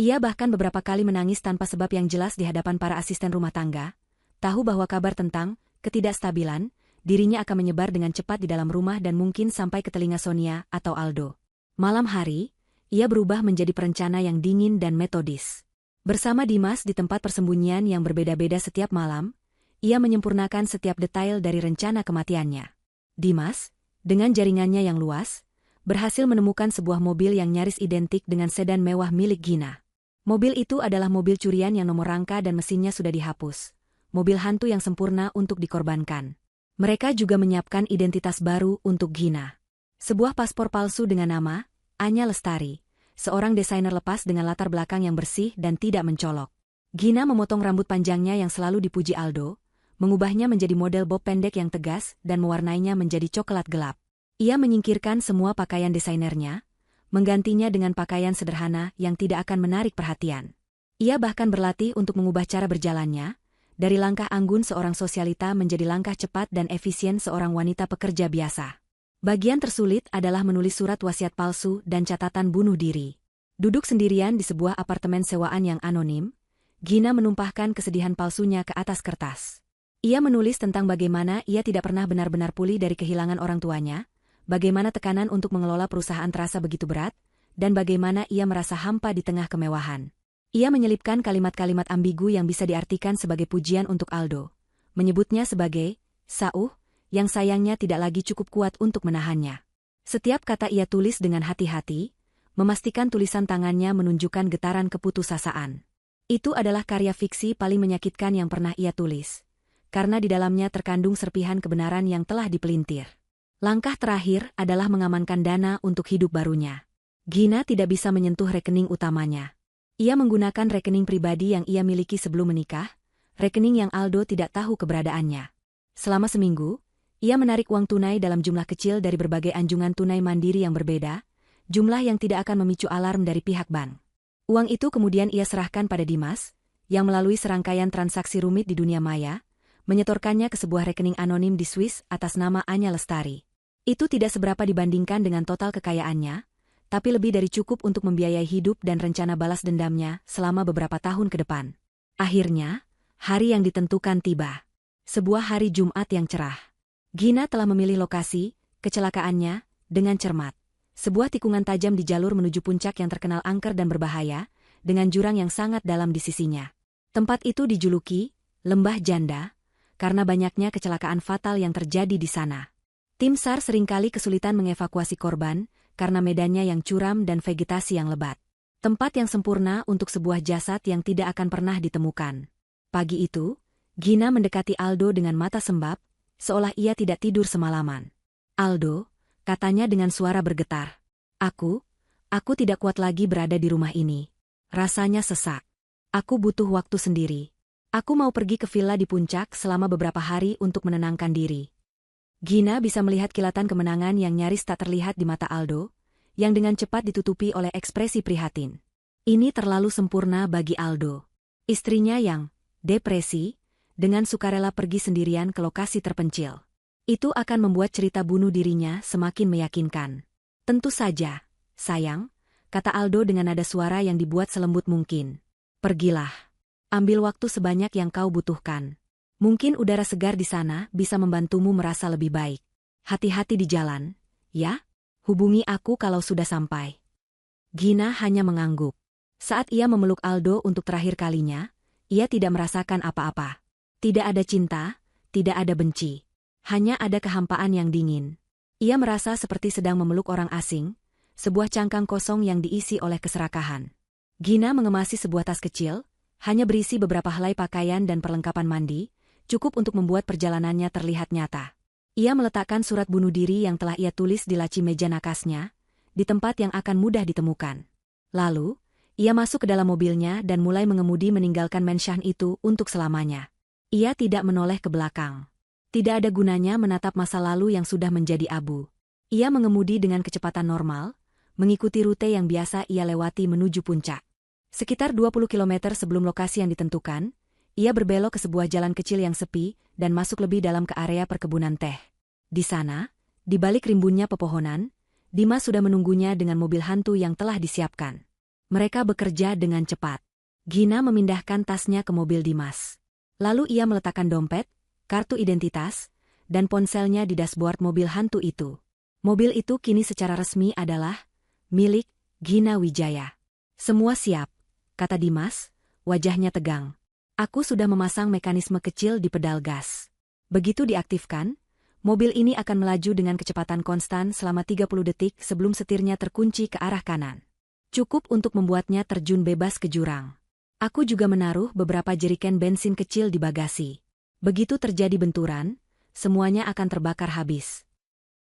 Ia bahkan beberapa kali menangis tanpa sebab yang jelas di hadapan para asisten rumah tangga, tahu bahwa kabar tentang ketidakstabilan dirinya akan menyebar dengan cepat di dalam rumah dan mungkin sampai ke telinga Sonia atau Aldo. Malam hari, ia berubah menjadi perencana yang dingin dan metodis. Bersama Dimas di tempat persembunyian yang berbeda-beda setiap malam, ia menyempurnakan setiap detail dari rencana kematiannya. Dimas, dengan jaringannya yang luas, berhasil menemukan sebuah mobil yang nyaris identik dengan sedan mewah milik Gina. Mobil itu adalah mobil curian yang nomor rangka dan mesinnya sudah dihapus. Mobil hantu yang sempurna untuk dikorbankan. Mereka juga menyiapkan identitas baru untuk Gina. Sebuah paspor palsu dengan nama Anya Lestari, seorang desainer lepas dengan latar belakang yang bersih dan tidak mencolok. Gina memotong rambut panjangnya yang selalu dipuji Aldo, mengubahnya menjadi model bob pendek yang tegas dan mewarnainya menjadi coklat gelap. Ia menyingkirkan semua pakaian desainernya, menggantinya dengan pakaian sederhana yang tidak akan menarik perhatian. Ia bahkan berlatih untuk mengubah cara berjalannya, dari langkah anggun seorang sosialita menjadi langkah cepat dan efisien seorang wanita pekerja biasa. Bagian tersulit adalah menulis surat wasiat palsu dan catatan bunuh diri. Duduk sendirian di sebuah apartemen sewaan yang anonim, Gina menumpahkan kesedihan palsunya ke atas kertas. Ia menulis tentang bagaimana ia tidak pernah benar-benar pulih dari kehilangan orang tuanya, bagaimana tekanan untuk mengelola perusahaan terasa begitu berat, dan bagaimana ia merasa hampa di tengah kemewahan. Ia menyelipkan kalimat-kalimat ambigu yang bisa diartikan sebagai pujian untuk Aldo, menyebutnya sebagai sauh, yang sayangnya tidak lagi cukup kuat untuk menahannya. Setiap kata ia tulis dengan hati-hati, memastikan tulisan tangannya menunjukkan getaran keputusasaan. Itu adalah karya fiksi paling menyakitkan yang pernah ia tulis, karena di dalamnya terkandung serpihan kebenaran yang telah dipelintir. Langkah terakhir adalah mengamankan dana untuk hidup barunya. Gina tidak bisa menyentuh rekening utamanya. Ia menggunakan rekening pribadi yang ia miliki sebelum menikah, rekening yang Aldo tidak tahu keberadaannya. Selama seminggu, ia menarik uang tunai dalam jumlah kecil dari berbagai anjungan tunai mandiri yang berbeda, jumlah yang tidak akan memicu alarm dari pihak bank. Uang itu kemudian ia serahkan pada Dimas, yang melalui serangkaian transaksi rumit di dunia maya, menyetorkannya ke sebuah rekening anonim di Swiss atas nama Anya Lestari. Itu tidak seberapa dibandingkan dengan total kekayaannya, tapi lebih dari cukup untuk membiayai hidup dan rencana balas dendamnya selama beberapa tahun ke depan. Akhirnya, hari yang ditentukan tiba. Sebuah hari Jumat yang cerah. Gina telah memilih lokasi kecelakaannya dengan cermat. Sebuah tikungan tajam di jalur menuju puncak yang terkenal angker dan berbahaya, dengan jurang yang sangat dalam di sisinya. Tempat itu dijuluki Lembah Janda, karena banyaknya kecelakaan fatal yang terjadi di sana. Tim SAR seringkali kesulitan mengevakuasi korban, karena medannya yang curam dan vegetasi yang lebat. Tempat yang sempurna untuk sebuah jasad yang tidak akan pernah ditemukan. Pagi itu, Gina mendekati Aldo dengan mata sembab, seolah ia tidak tidur semalaman. "Aldo," katanya dengan suara bergetar. Aku tidak kuat lagi berada di rumah ini. Rasanya sesak. Aku butuh waktu sendiri. Aku mau pergi ke villa di puncak selama beberapa hari untuk menenangkan diri." Gina bisa melihat kilatan kemenangan yang nyaris tak terlihat di mata Aldo, yang dengan cepat ditutupi oleh ekspresi prihatin. Ini terlalu sempurna bagi Aldo. Istrinya yang depresi, dengan sukarela pergi sendirian ke lokasi terpencil. Itu akan membuat cerita bunuh dirinya semakin meyakinkan. "Tentu saja, sayang," kata Aldo dengan nada suara yang dibuat selembut mungkin. "Pergilah. Ambil waktu sebanyak yang kau butuhkan. Mungkin udara segar di sana bisa membantumu merasa lebih baik. Hati-hati di jalan, ya? Hubungi aku kalau sudah sampai. Gina hanya mengangguk. Saat ia memeluk Aldo untuk terakhir kalinya, ia tidak merasakan apa-apa. Tidak ada cinta, tidak ada benci. Hanya ada kehampaan yang dingin. Ia merasa seperti sedang memeluk orang asing, sebuah cangkang kosong yang diisi oleh keserakahan. Gina mengemasi sebuah tas kecil, hanya berisi beberapa helai pakaian dan perlengkapan mandi, cukup untuk membuat perjalanannya terlihat nyata. Ia meletakkan surat bunuh diri yang telah ia tulis di laci meja nakasnya, di tempat yang akan mudah ditemukan. Lalu, ia masuk ke dalam mobilnya dan mulai mengemudi meninggalkan Menshan itu untuk selamanya. Ia tidak menoleh ke belakang. Tidak ada gunanya menatap masa lalu yang sudah menjadi abu. Ia mengemudi dengan kecepatan normal, mengikuti rute yang biasa ia lewati menuju puncak. Sekitar 20 km sebelum lokasi yang ditentukan, ia berbelok ke sebuah jalan kecil yang sepi dan masuk lebih dalam ke area perkebunan teh. Di sana, di balik rimbunnya pepohonan, Dimas sudah menunggunya dengan mobil hantu yang telah disiapkan. Mereka bekerja dengan cepat. Gina memindahkan tasnya ke mobil Dimas. Lalu ia meletakkan dompet, kartu identitas, dan ponselnya di dashboard mobil hantu itu. Mobil itu kini secara resmi adalah milik Gina Wijaya. Semua siap, kata Dimas, wajahnya tegang. Aku sudah memasang mekanisme kecil di pedal gas. Begitu diaktifkan, mobil ini akan melaju dengan kecepatan konstan selama 30 detik sebelum setirnya terkunci ke arah kanan. Cukup untuk membuatnya terjun bebas ke jurang. Aku juga menaruh beberapa jeriken bensin kecil di bagasi. Begitu terjadi benturan, semuanya akan terbakar habis.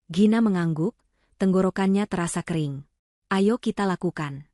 Gina mengangguk, tenggorokannya terasa kering. Ayo kita lakukan.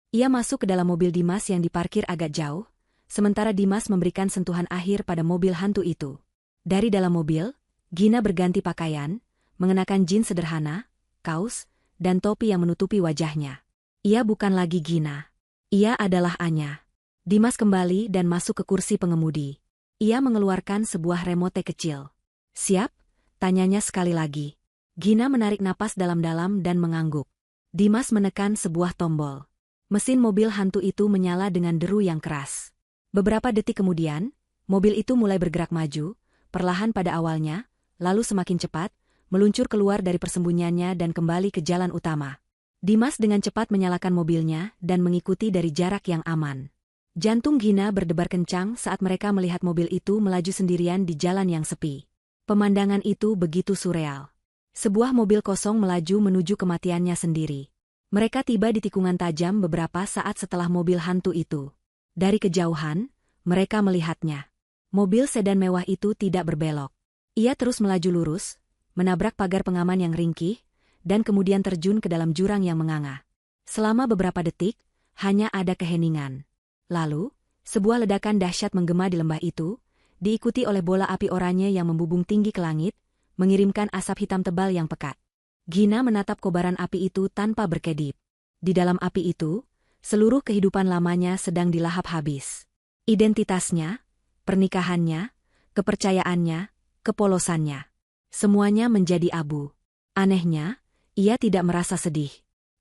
Ia masuk ke dalam mobil Dimas yang diparkir agak jauh, sementara Dimas memberikan sentuhan akhir pada mobil hantu itu. Dari dalam mobil, Gina berganti pakaian, mengenakan jeans sederhana, kaos, dan topi yang menutupi wajahnya. Ia bukan lagi Gina. Ia adalah Anya. Dimas kembali dan masuk ke kursi pengemudi. Ia mengeluarkan sebuah remote kecil. Siap? Tanyanya sekali lagi. Gina menarik napas dalam-dalam dan mengangguk. Dimas menekan sebuah tombol. Mesin mobil hantu itu menyala dengan deru yang keras. Beberapa detik kemudian, mobil itu mulai bergerak maju, perlahan pada awalnya, lalu semakin cepat, meluncur keluar dari persembunyiannya dan kembali ke jalan utama. Dimas dengan cepat menyalakan mobilnya dan mengikuti dari jarak yang aman. Jantung Gina berdebar kencang saat mereka melihat mobil itu melaju sendirian di jalan yang sepi. Pemandangan itu begitu surreal. Sebuah mobil kosong melaju menuju kematiannya sendiri. Mereka tiba di tikungan tajam beberapa saat setelah mobil hantu itu. Dari kejauhan, mereka melihatnya. Mobil sedan mewah itu tidak berbelok. Ia terus melaju lurus, menabrak pagar pengaman yang ringkih, dan kemudian terjun ke dalam jurang yang menganga. Selama beberapa detik, hanya ada keheningan. Lalu, sebuah ledakan dahsyat menggema di lembah itu, diikuti oleh bola api oranye yang membubung tinggi ke langit, mengirimkan asap hitam tebal yang pekat. Gina menatap kobaran api itu tanpa berkedip. Di dalam api itu, seluruh kehidupan lamanya sedang dilahap habis. Identitasnya, pernikahannya, kepercayaannya, kepolosannya. Semuanya menjadi abu. Anehnya, ia tidak merasa sedih.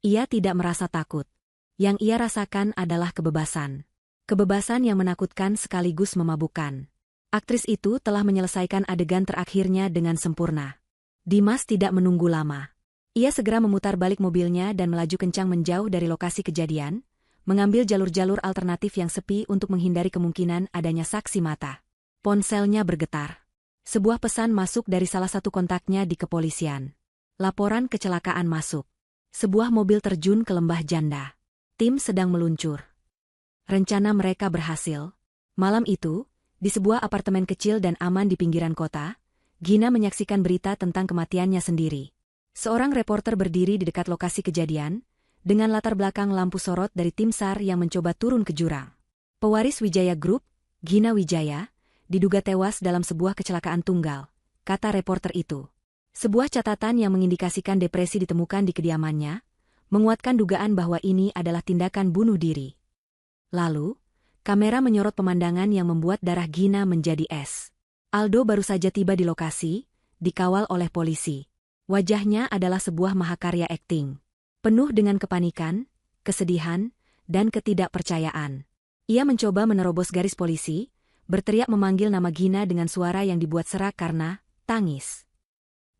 Ia tidak merasa takut. Yang ia rasakan adalah kebebasan. Kebebasan yang menakutkan sekaligus memabukkan. Aktris itu telah menyelesaikan adegan terakhirnya dengan sempurna. Dimas tidak menunggu lama. Ia segera memutar balik mobilnya dan melaju kencang menjauh dari lokasi kejadian, mengambil jalur-jalur alternatif yang sepi untuk menghindari kemungkinan adanya saksi mata. Ponselnya bergetar. Sebuah pesan masuk dari salah satu kontaknya di kepolisian. Laporan kecelakaan masuk. Sebuah mobil terjun ke lembah janda. Tim sedang meluncur. Rencana mereka berhasil. Malam itu, di sebuah apartemen kecil dan aman di pinggiran kota, Gina menyaksikan berita tentang kematiannya sendiri. Seorang reporter berdiri di dekat lokasi kejadian, dengan latar belakang lampu sorot dari tim SAR yang mencoba turun ke jurang. Pewaris Wijaya Group, Gina Wijaya, diduga tewas dalam sebuah kecelakaan tunggal, kata reporter itu. Sebuah catatan yang mengindikasikan depresi ditemukan di kediamannya, menguatkan dugaan bahwa ini adalah tindakan bunuh diri. Lalu, kamera menyorot pemandangan yang membuat darah Gina menjadi es. Aldo baru saja tiba di lokasi, dikawal oleh polisi. Wajahnya adalah sebuah mahakarya akting. Penuh dengan kepanikan, kesedihan, dan ketidakpercayaan. Ia mencoba menerobos garis polisi, berteriak memanggil nama Gina dengan suara yang dibuat serak karena tangis.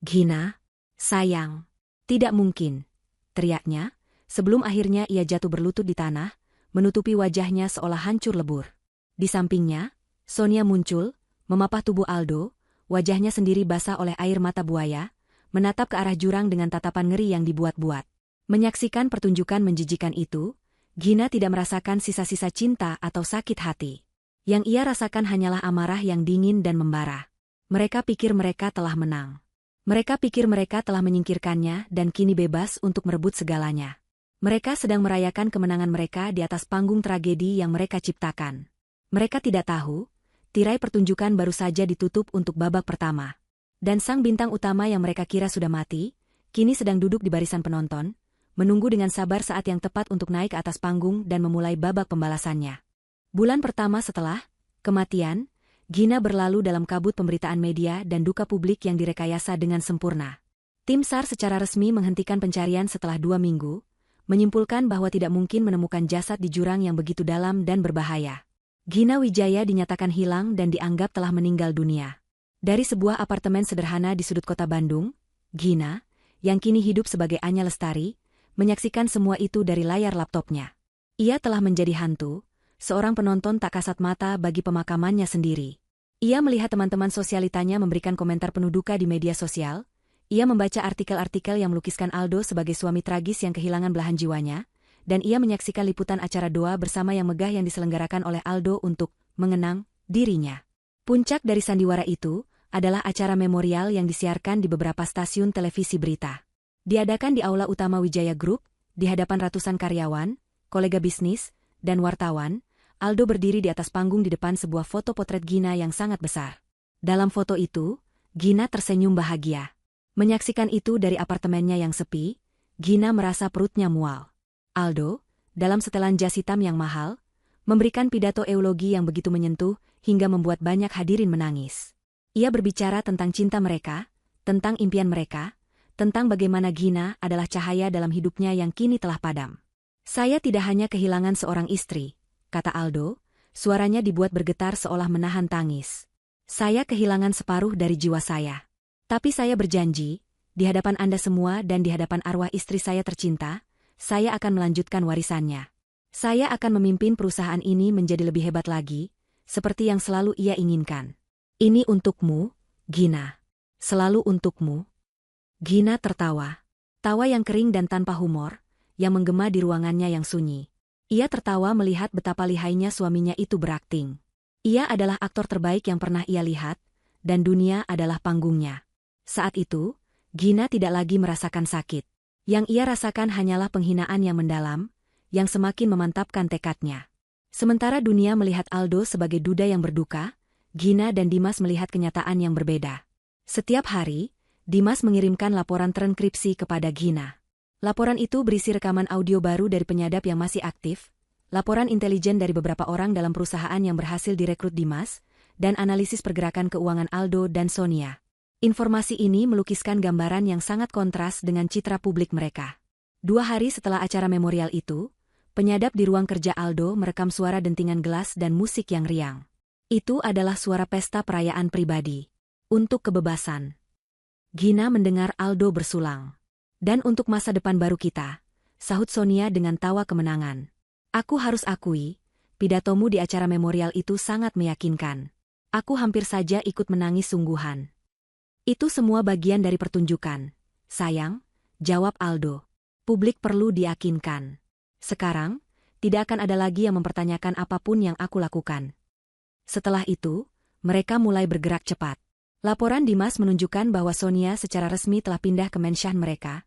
"Gina, sayang, tidak mungkin," teriaknya, sebelum akhirnya ia jatuh berlutut di tanah, menutupi wajahnya seolah hancur lebur. Di sampingnya, Sonia muncul, memapah tubuh Aldo, wajahnya sendiri basah oleh air mata buaya, menatap ke arah jurang dengan tatapan ngeri yang dibuat-buat. Menyaksikan pertunjukan menjijikan itu, Gina tidak merasakan sisa-sisa cinta atau sakit hati. Yang ia rasakan hanyalah amarah yang dingin dan membara. Mereka pikir mereka telah menang. Mereka pikir mereka telah menyingkirkannya dan kini bebas untuk merebut segalanya. Mereka sedang merayakan kemenangan mereka di atas panggung tragedi yang mereka ciptakan. Mereka tidak tahu, tirai pertunjukan baru saja ditutup untuk babak pertama. Dan sang bintang utama yang mereka kira sudah mati, kini sedang duduk di barisan penonton, menunggu dengan sabar saat yang tepat untuk naik ke atas panggung dan memulai babak pembalasannya. Bulan pertama setelah kematian, Gina berlalu dalam kabut pemberitaan media dan duka publik yang direkayasa dengan sempurna. Tim SAR secara resmi menghentikan pencarian setelah 2 minggu, menyimpulkan bahwa tidak mungkin menemukan jasad di jurang yang begitu dalam dan berbahaya. Gina Wijaya dinyatakan hilang dan dianggap telah meninggal dunia. Dari sebuah apartemen sederhana di sudut kota Bandung, Gina, yang kini hidup sebagai Anya Lestari, menyaksikan semua itu dari layar laptopnya. Ia telah menjadi hantu, seorang penonton tak kasat mata bagi pemakamannya sendiri. Ia melihat teman-teman sosialitanya memberikan komentar penuh duka di media sosial, ia membaca artikel-artikel yang melukiskan Aldo sebagai suami tragis yang kehilangan belahan jiwanya, dan ia menyaksikan liputan acara doa bersama yang megah yang diselenggarakan oleh Aldo untuk mengenang dirinya. Puncak dari sandiwara itu adalah acara memorial yang disiarkan di beberapa stasiun televisi berita. Diadakan di Aula Utama Wijaya Group, di hadapan ratusan karyawan, kolega bisnis, dan wartawan, Aldo berdiri di atas panggung di depan sebuah foto potret Gina yang sangat besar. Dalam foto itu, Gina tersenyum bahagia. Menyaksikan itu dari apartemennya yang sepi, Gina merasa perutnya mual. Aldo, dalam setelan jas hitam yang mahal, memberikan pidato eulogi yang begitu menyentuh hingga membuat banyak hadirin menangis. Ia berbicara tentang cinta mereka, tentang impian mereka, tentang bagaimana Gina adalah cahaya dalam hidupnya yang kini telah padam. "Saya tidak hanya kehilangan seorang istri," kata Aldo, suaranya dibuat bergetar seolah menahan tangis. "Saya kehilangan separuh dari jiwa saya. Tapi saya berjanji, di hadapan Anda semua dan di hadapan arwah istri saya tercinta, saya akan melanjutkan warisannya. Saya akan memimpin perusahaan ini menjadi lebih hebat lagi, seperti yang selalu ia inginkan. Ini untukmu, Gina. Selalu untukmu." Gina tertawa. Tawa yang kering dan tanpa humor, yang menggema di ruangannya yang sunyi. Ia tertawa melihat betapa lihainya suaminya itu berakting. Ia adalah aktor terbaik yang pernah ia lihat, dan dunia adalah panggungnya. Saat itu, Gina tidak lagi merasakan sakit. Yang ia rasakan hanyalah penghinaan yang mendalam, yang semakin memantapkan tekadnya. Sementara dunia melihat Aldo sebagai duda yang berduka, Gina dan Dimas melihat kenyataan yang berbeda. Setiap hari, Dimas mengirimkan laporan transkripsi kepada Gina. Laporan itu berisi rekaman audio baru dari penyadap yang masih aktif, laporan intelijen dari beberapa orang dalam perusahaan yang berhasil direkrut Dimas, dan analisis pergerakan keuangan Aldo dan Sonia. Informasi ini melukiskan gambaran yang sangat kontras dengan citra publik mereka. 2 hari setelah acara memorial itu, penyadap di ruang kerja Aldo merekam suara dentingan gelas dan musik yang riang. Itu adalah suara pesta perayaan pribadi. Untuk kebebasan. Gina mendengar Aldo bersulang. "Dan untuk masa depan baru kita," sahut Sonia dengan tawa kemenangan. "Aku harus akui, pidatomu di acara memorial itu sangat meyakinkan. Aku hampir saja ikut menangis sungguhan." "Itu semua bagian dari pertunjukan, sayang," jawab Aldo. "Publik perlu diyakinkan. Sekarang, tidak akan ada lagi yang mempertanyakan apapun yang aku lakukan." Setelah itu, mereka mulai bergerak cepat. Laporan Dimas menunjukkan bahwa Sonia secara resmi telah pindah ke mansion mereka,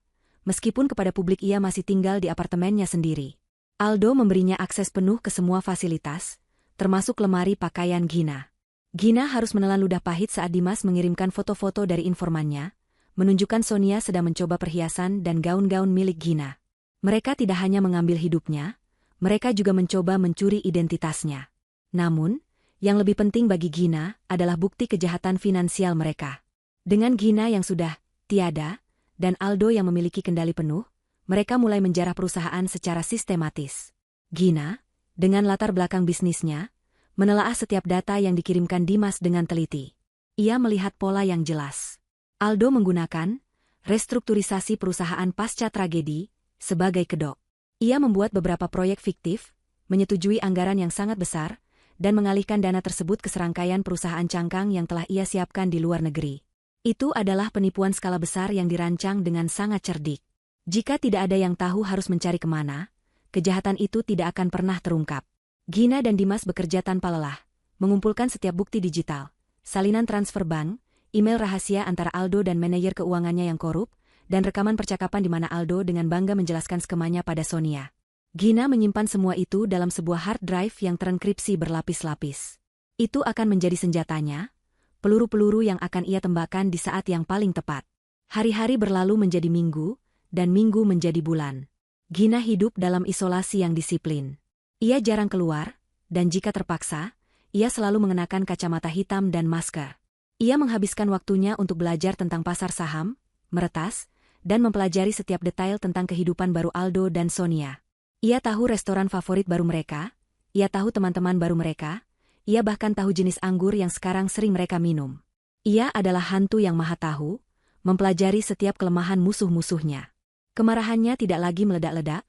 meskipun kepada publik ia masih tinggal di apartemennya sendiri. Aldo memberinya akses penuh ke semua fasilitas, termasuk lemari pakaian Gina. Gina harus menelan ludah pahit saat Dimas mengirimkan foto-foto dari informannya, menunjukkan Sonia sedang mencoba perhiasan dan gaun-gaun milik Gina. Mereka tidak hanya mengambil hidupnya, mereka juga mencoba mencuri identitasnya. Namun, yang lebih penting bagi Gina adalah bukti kejahatan finansial mereka. Dengan Gina yang sudah tiada, dan Aldo yang memiliki kendali penuh, mereka mulai menjarah perusahaan secara sistematis. Gina, Dengan latar belakang bisnisnya, menelaah setiap data yang dikirimkan Dimas dengan teliti. Ia melihat pola yang jelas. Aldo menggunakan restrukturisasi perusahaan pasca tragedi sebagai kedok. Ia membuat beberapa proyek fiktif, menyetujui anggaran yang sangat besar, dan mengalihkan dana tersebut ke serangkaian perusahaan cangkang yang telah ia siapkan di luar negeri. Itu adalah penipuan skala besar yang dirancang dengan sangat cerdik. Jika tidak ada yang tahu harus mencari kemana, kejahatan itu tidak akan pernah terungkap. Gina dan Dimas bekerja tanpa lelah, mengumpulkan setiap bukti digital, salinan transfer bank, email rahasia antara Aldo dan manajer keuangannya yang korup, dan rekaman percakapan di mana Aldo dengan bangga menjelaskan skemanya pada Sonia. Gina menyimpan semua itu dalam sebuah hard drive yang terenkripsi berlapis-lapis. Itu akan menjadi senjatanya, peluru-peluru yang akan ia tembakkan di saat yang paling tepat. Hari-hari berlalu menjadi minggu, dan minggu menjadi bulan. Gina hidup dalam isolasi yang disiplin. Ia jarang keluar, dan jika terpaksa, ia selalu mengenakan kacamata hitam dan masker. Ia menghabiskan waktunya untuk belajar tentang pasar saham, meretas, dan mempelajari setiap detail tentang kehidupan baru Aldo dan Sonia. Ia tahu restoran favorit baru mereka, ia tahu teman-teman baru mereka, ia bahkan tahu jenis anggur yang sekarang sering mereka minum. Ia adalah hantu yang maha tahu, mempelajari setiap kelemahan musuh-musuhnya. Kemarahannya tidak lagi meledak-ledak,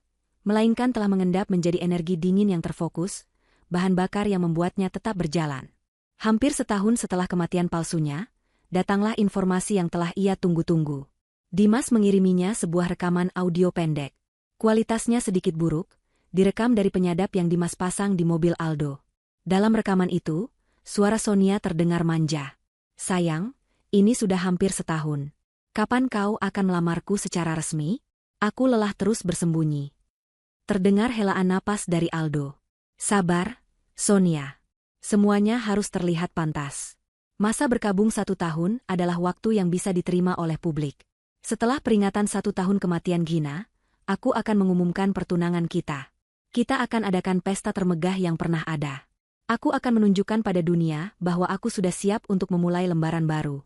melainkan telah mengendap menjadi energi dingin yang terfokus, bahan bakar yang membuatnya tetap berjalan. Hampir setahun setelah kematian palsunya, datanglah informasi yang telah ia tunggu-tunggu. Dimas mengiriminya sebuah rekaman audio pendek. Kualitasnya sedikit buruk, direkam dari penyadap yang Dimas pasang di mobil Aldo. Dalam rekaman itu, suara Sonia terdengar manja. "Sayang, ini sudah hampir setahun. Kapan kau akan melamarku secara resmi? Aku lelah terus bersembunyi." Terdengar helaan napas dari Aldo. "Sabar, Sonia. Semuanya harus terlihat pantas. Masa berkabung 1 tahun adalah waktu yang bisa diterima oleh publik. Setelah peringatan 1 tahun kematian Gina, aku akan mengumumkan pertunangan kita. Kita akan adakan pesta termegah yang pernah ada. Aku akan menunjukkan pada dunia bahwa aku sudah siap untuk memulai lembaran baru."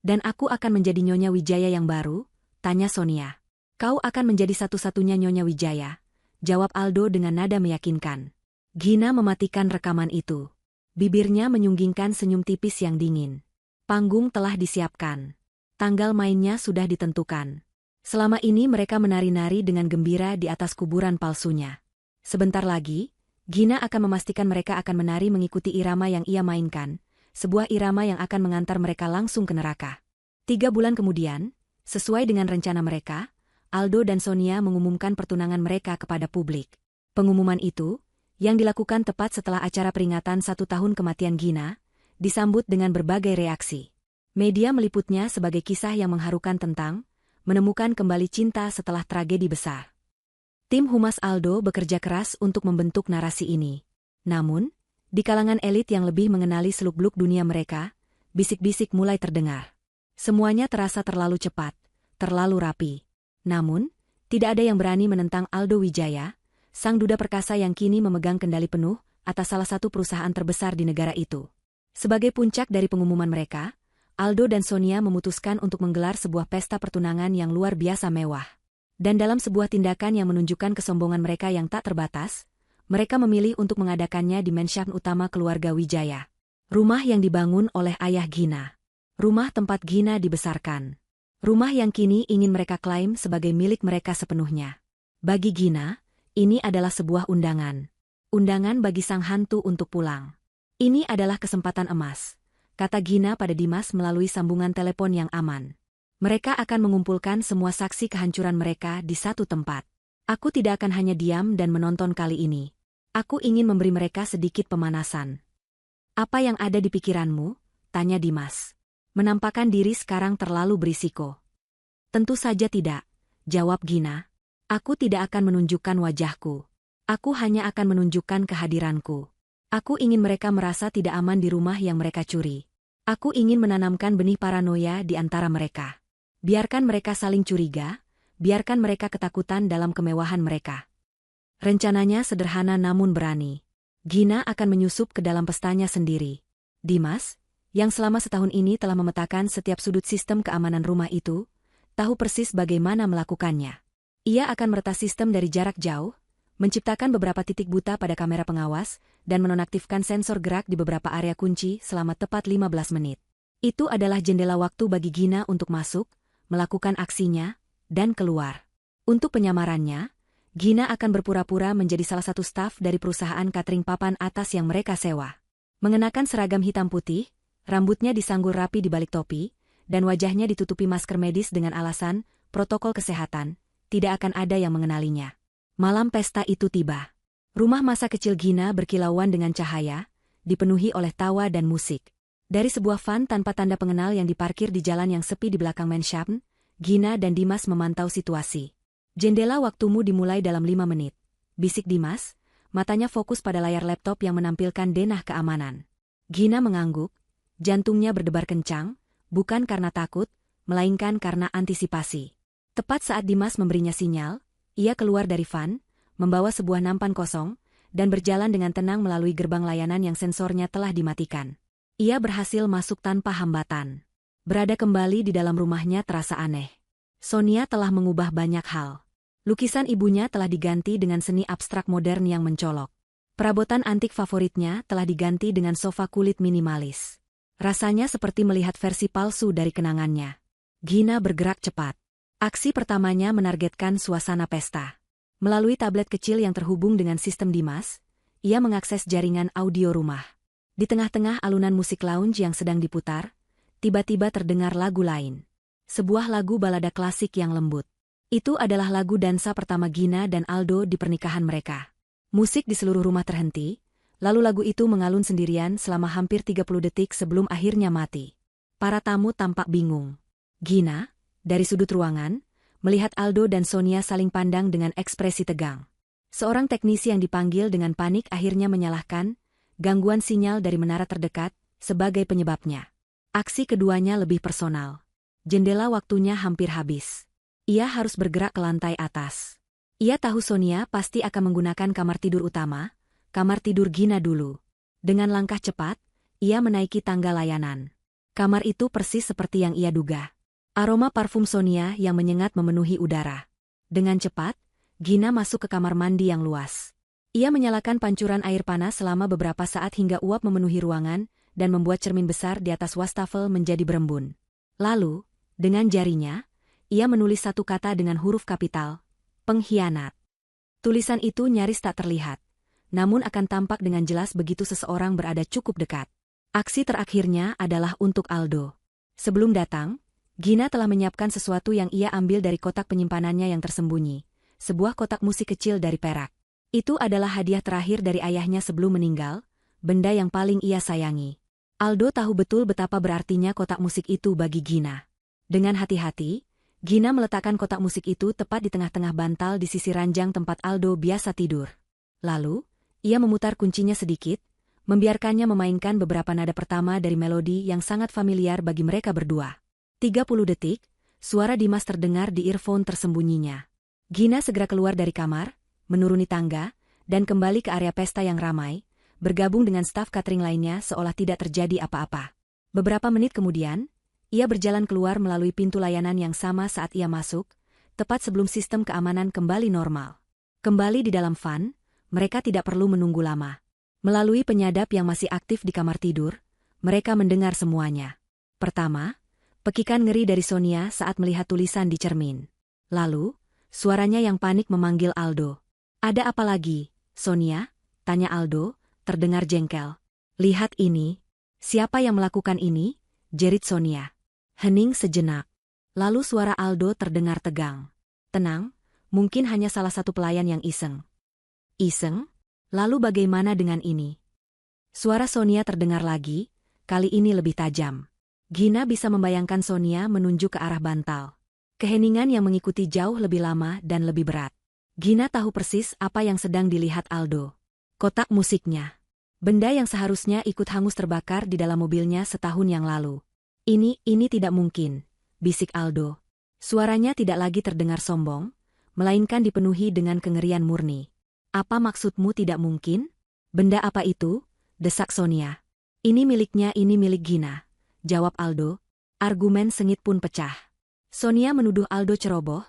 "Dan aku akan menjadi Nyonya Wijaya yang baru?" tanya Sonia. "Kau akan menjadi satu-satunya Nyonya Wijaya," jawab Aldo dengan nada meyakinkan. Gina mematikan rekaman itu. Bibirnya menyunggingkan senyum tipis yang dingin. Panggung telah disiapkan. Tanggal mainnya sudah ditentukan. Selama ini mereka menari-nari dengan gembira di atas kuburan palsunya. Sebentar lagi, Gina akan memastikan mereka akan menari mengikuti irama yang ia mainkan, sebuah irama yang akan mengantar mereka langsung ke neraka. 3 bulan kemudian, sesuai dengan rencana mereka, Aldo dan Sonia mengumumkan pertunangan mereka kepada publik. Pengumuman itu, yang dilakukan tepat setelah acara peringatan 1 tahun kematian Gina, disambut dengan berbagai reaksi. Media meliputnya sebagai kisah yang mengharukan tentang menemukan kembali cinta setelah tragedi besar. Tim humas Aldo bekerja keras untuk membentuk narasi ini. Namun, di kalangan elit yang lebih mengenali seluk-beluk dunia mereka, bisik-bisik mulai terdengar. Semuanya terasa terlalu cepat, terlalu rapi. Namun, tidak ada yang berani menentang Aldo Wijaya, sang duda perkasa yang kini memegang kendali penuh atas salah satu perusahaan terbesar di negara itu. Sebagai puncak dari pengumuman mereka, Aldo dan Sonia memutuskan untuk menggelar sebuah pesta pertunangan yang luar biasa mewah. Dan dalam sebuah tindakan yang menunjukkan kesombongan mereka yang tak terbatas, mereka memilih untuk mengadakannya di mansion utama keluarga Wijaya. Rumah yang dibangun oleh ayah Gina. Rumah tempat Gina dibesarkan. Rumah yang kini ingin mereka klaim sebagai milik mereka sepenuhnya. Bagi Gina, ini adalah sebuah undangan. Undangan bagi sang hantu untuk pulang. "Ini adalah kesempatan emas," kata Gina pada Dimas melalui sambungan telepon yang aman. "Mereka akan mengumpulkan semua saksi kehancuran mereka di satu tempat. Aku tidak akan hanya diam dan menonton kali ini. Aku ingin memberi mereka sedikit pemanasan." "Apa yang ada di pikiranmu?" tanya Dimas. "Menampakkan diri sekarang terlalu berisiko." "Tentu saja tidak," jawab Gina. "Aku tidak akan menunjukkan wajahku. Aku hanya akan menunjukkan kehadiranku. Aku ingin mereka merasa tidak aman di rumah yang mereka curi. Aku ingin menanamkan benih paranoia di antara mereka. Biarkan mereka saling curiga, biarkan mereka ketakutan dalam kemewahan mereka." Rencananya sederhana namun berani. Gina akan menyusup ke dalam pestanya sendiri. Dimas, yang selama setahun ini telah memetakan setiap sudut sistem keamanan rumah itu, tahu persis bagaimana melakukannya. Ia akan meretas sistem dari jarak jauh, menciptakan beberapa titik buta pada kamera pengawas, dan menonaktifkan sensor gerak di beberapa area kunci selama tepat 15 menit. Itu adalah jendela waktu bagi Gina untuk masuk, melakukan aksinya, dan keluar. Untuk penyamarannya, Gina akan berpura-pura menjadi salah satu staf dari perusahaan catering papan atas yang mereka sewa. Mengenakan seragam hitam putih, rambutnya disanggul rapi di balik topi, dan wajahnya ditutupi masker medis dengan alasan protokol kesehatan, tidak akan ada yang mengenalinya. Malam pesta itu tiba. Rumah masa kecil Gina berkilauan dengan cahaya, dipenuhi oleh tawa dan musik. Dari sebuah van tanpa tanda pengenal yang diparkir di jalan yang sepi di belakang Mansion, Gina dan Dimas memantau situasi. Jendela waktumu dimulai dalam 5 menit. Bisik Dimas, matanya fokus pada layar laptop yang menampilkan denah keamanan. Gina mengangguk, jantungnya berdebar kencang, bukan karena takut, melainkan karena antisipasi. Tepat saat Dimas memberinya sinyal, ia keluar dari van, membawa sebuah nampan kosong, dan berjalan dengan tenang melalui gerbang layanan yang sensornya telah dimatikan. Ia berhasil masuk tanpa hambatan. Berada kembali di dalam rumahnya terasa aneh. Sonia telah mengubah banyak hal. Lukisan ibunya telah diganti dengan seni abstrak modern yang mencolok. Perabotan antik favoritnya telah diganti dengan sofa kulit minimalis. Rasanya seperti melihat versi palsu dari kenangannya. Gina bergerak cepat. Aksi pertamanya menargetkan suasana pesta. Melalui tablet kecil yang terhubung dengan sistem Dimas, ia mengakses jaringan audio rumah. Di tengah-tengah alunan musik lounge yang sedang diputar, tiba-tiba terdengar lagu lain. Sebuah lagu balada klasik yang lembut. Itu adalah lagu dansa pertama Gina dan Aldo di pernikahan mereka. Musik di seluruh rumah terhenti, lalu lagu itu mengalun sendirian selama hampir 30 detik sebelum akhirnya mati. Para tamu tampak bingung. Gina, dari sudut ruangan, melihat Aldo dan Sonia saling pandang dengan ekspresi tegang. Seorang teknisi yang dipanggil dengan panik akhirnya menyalahkan gangguan sinyal dari menara terdekat sebagai penyebabnya. Aksi keduanya lebih personal. Jendela waktunya hampir habis. Ia harus bergerak ke lantai atas. Ia tahu Sonia pasti akan menggunakan kamar tidur utama, kamar tidur Gina dulu. Dengan langkah cepat, ia menaiki tangga layanan. Kamar itu persis seperti yang ia duga. Aroma parfum Sonia yang menyengat memenuhi udara. Dengan cepat, Gina masuk ke kamar mandi yang luas. Ia menyalakan pancuran air panas selama beberapa saat hingga uap memenuhi ruangan dan membuat cermin besar di atas wastafel menjadi berembun. Lalu, dengan jarinya, ia menulis satu kata dengan huruf kapital, pengkhianat. Tulisan itu nyaris tak terlihat, namun akan tampak dengan jelas begitu seseorang berada cukup dekat. Aksi terakhirnya adalah untuk Aldo. Sebelum datang, Gina telah menyiapkan sesuatu yang ia ambil dari kotak penyimpanannya yang tersembunyi, sebuah kotak musik kecil dari perak. Itu adalah hadiah terakhir dari ayahnya sebelum meninggal, benda yang paling ia sayangi. Aldo tahu betul betapa berartinya kotak musik itu bagi Gina. Dengan hati-hati, Gina meletakkan kotak musik itu tepat di tengah-tengah bantal di sisi ranjang tempat Aldo biasa tidur. Lalu, ia memutar kuncinya sedikit, membiarkannya memainkan beberapa nada pertama dari melodi yang sangat familiar bagi mereka berdua. 30 detik, suara Dimas terdengar di earphone tersembunyinya. Gina segera keluar dari kamar, menuruni tangga, dan kembali ke area pesta yang ramai, bergabung dengan staf catering lainnya seolah tidak terjadi apa-apa. Beberapa menit kemudian, ia berjalan keluar melalui pintu layanan yang sama saat ia masuk, tepat sebelum sistem keamanan kembali normal. Kembali di dalam van, mereka tidak perlu menunggu lama. Melalui penyadap yang masih aktif di kamar tidur, mereka mendengar semuanya. Pertama, pekikan ngeri dari Sonia saat melihat tulisan di cermin. Lalu, suaranya yang panik memanggil Aldo. "Ada apa lagi, Sonia?" tanya Aldo, terdengar jengkel. "Lihat ini. Siapa yang melakukan ini?" jerit Sonia. Hening sejenak. Lalu suara Aldo terdengar tegang. "Tenang, mungkin hanya salah satu pelayan yang iseng." "Iseng? Lalu bagaimana dengan ini?" Suara Sonia terdengar lagi, kali ini lebih tajam. Gina bisa membayangkan Sonia menunjuk ke arah bantal. Keheningan yang mengikuti jauh lebih lama dan lebih berat. Gina tahu persis apa yang sedang dilihat Aldo. Kotak musiknya. Benda yang seharusnya ikut hangus terbakar di dalam mobilnya setahun yang lalu. Ini tidak mungkin," bisik Aldo. Suaranya tidak lagi terdengar sombong, melainkan dipenuhi dengan kengerian murni. "Apa maksudmu tidak mungkin? Benda apa itu?" desak Sonia. Ini milik Gina," jawab Aldo. Argumen sengit pun pecah. Sonia menuduh Aldo ceroboh,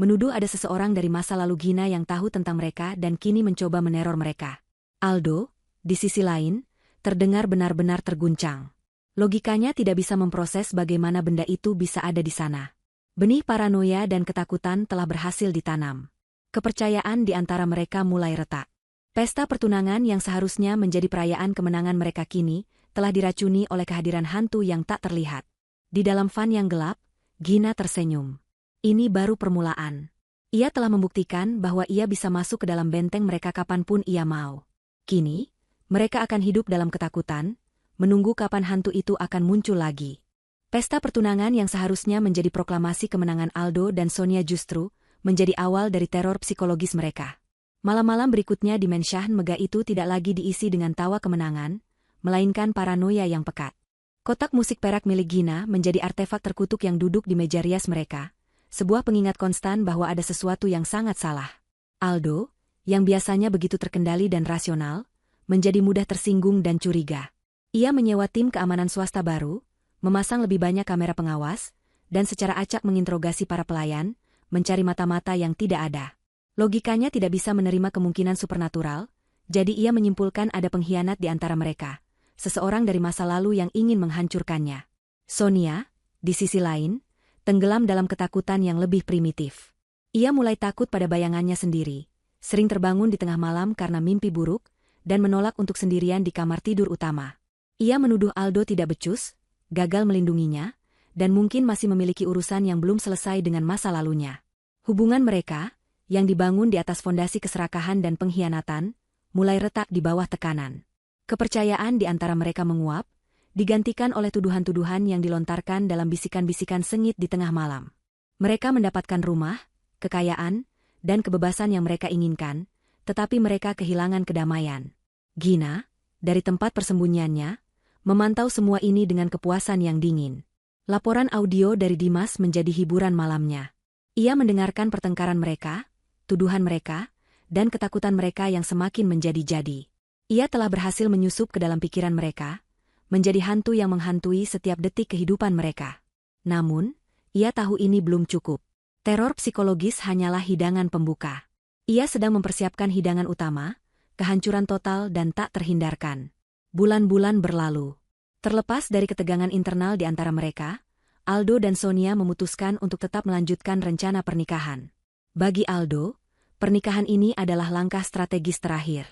menuduh ada seseorang dari masa lalu Gina yang tahu tentang mereka dan kini mencoba meneror mereka. Aldo, di sisi lain, terdengar benar-benar terguncang. Logikanya tidak bisa memproses bagaimana benda itu bisa ada di sana. Benih paranoia dan ketakutan telah berhasil ditanam. Kepercayaan di antara mereka mulai retak. Pesta pertunangan yang seharusnya menjadi perayaan kemenangan mereka kini telah diracuni oleh kehadiran hantu yang tak terlihat. Di dalam van yang gelap, Gina tersenyum. Ini baru permulaan. Ia telah membuktikan bahwa ia bisa masuk ke dalam benteng mereka kapanpun ia mau. Kini, mereka akan hidup dalam ketakutan, menunggu kapan hantu itu akan muncul lagi. Pesta pertunangan yang seharusnya menjadi proklamasi kemenangan Aldo dan Sonia justru menjadi awal dari teror psikologis mereka. Malam-malam berikutnya di Menshahan megah itu tidak lagi diisi dengan tawa kemenangan, melainkan paranoia yang pekat. Kotak musik perak milik Gina menjadi artefak terkutuk yang duduk di meja rias mereka, sebuah pengingat konstan bahwa ada sesuatu yang sangat salah. Aldo, yang biasanya begitu terkendali dan rasional, menjadi mudah tersinggung dan curiga. Ia menyewa tim keamanan swasta baru, memasang lebih banyak kamera pengawas, dan secara acak menginterogasi para pelayan, mencari mata-mata yang tidak ada. Logikanya tidak bisa menerima kemungkinan supernatural, jadi ia menyimpulkan ada pengkhianat di antara mereka, seseorang dari masa lalu yang ingin menghancurkannya. Sonia, di sisi lain, tenggelam dalam ketakutan yang lebih primitif. Ia mulai takut pada bayangannya sendiri, sering terbangun di tengah malam karena mimpi buruk, dan menolak untuk sendirian di kamar tidur utama. Ia menuduh Aldo tidak becus, gagal melindunginya, dan mungkin masih memiliki urusan yang belum selesai dengan masa lalunya. Hubungan mereka, yang dibangun di atas fondasi keserakahan dan pengkhianatan, mulai retak di bawah tekanan. Kepercayaan di antara mereka menguap, digantikan oleh tuduhan-tuduhan yang dilontarkan dalam bisikan-bisikan sengit di tengah malam. Mereka mendapatkan rumah, kekayaan, dan kebebasan yang mereka inginkan, tetapi mereka kehilangan kedamaian. Gina, dari tempat persembunyiannya, memantau semua ini dengan kepuasan yang dingin. Laporan audio dari Dimas menjadi hiburan malamnya. Ia mendengarkan pertengkaran mereka, tuduhan mereka, dan ketakutan mereka yang semakin menjadi-jadi. Ia telah berhasil menyusup ke dalam pikiran mereka, menjadi hantu yang menghantui setiap detik kehidupan mereka. Namun, ia tahu ini belum cukup. Teror psikologis hanyalah hidangan pembuka. Ia sedang mempersiapkan hidangan utama, kehancuran total dan tak terhindarkan. Bulan-bulan berlalu. Terlepas dari ketegangan internal di antara mereka, Aldo dan Sonia memutuskan untuk tetap melanjutkan rencana pernikahan. Bagi Aldo, pernikahan ini adalah langkah strategis terakhir.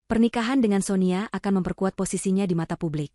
Pernikahan dengan Sonia akan memperkuat posisinya di mata publik,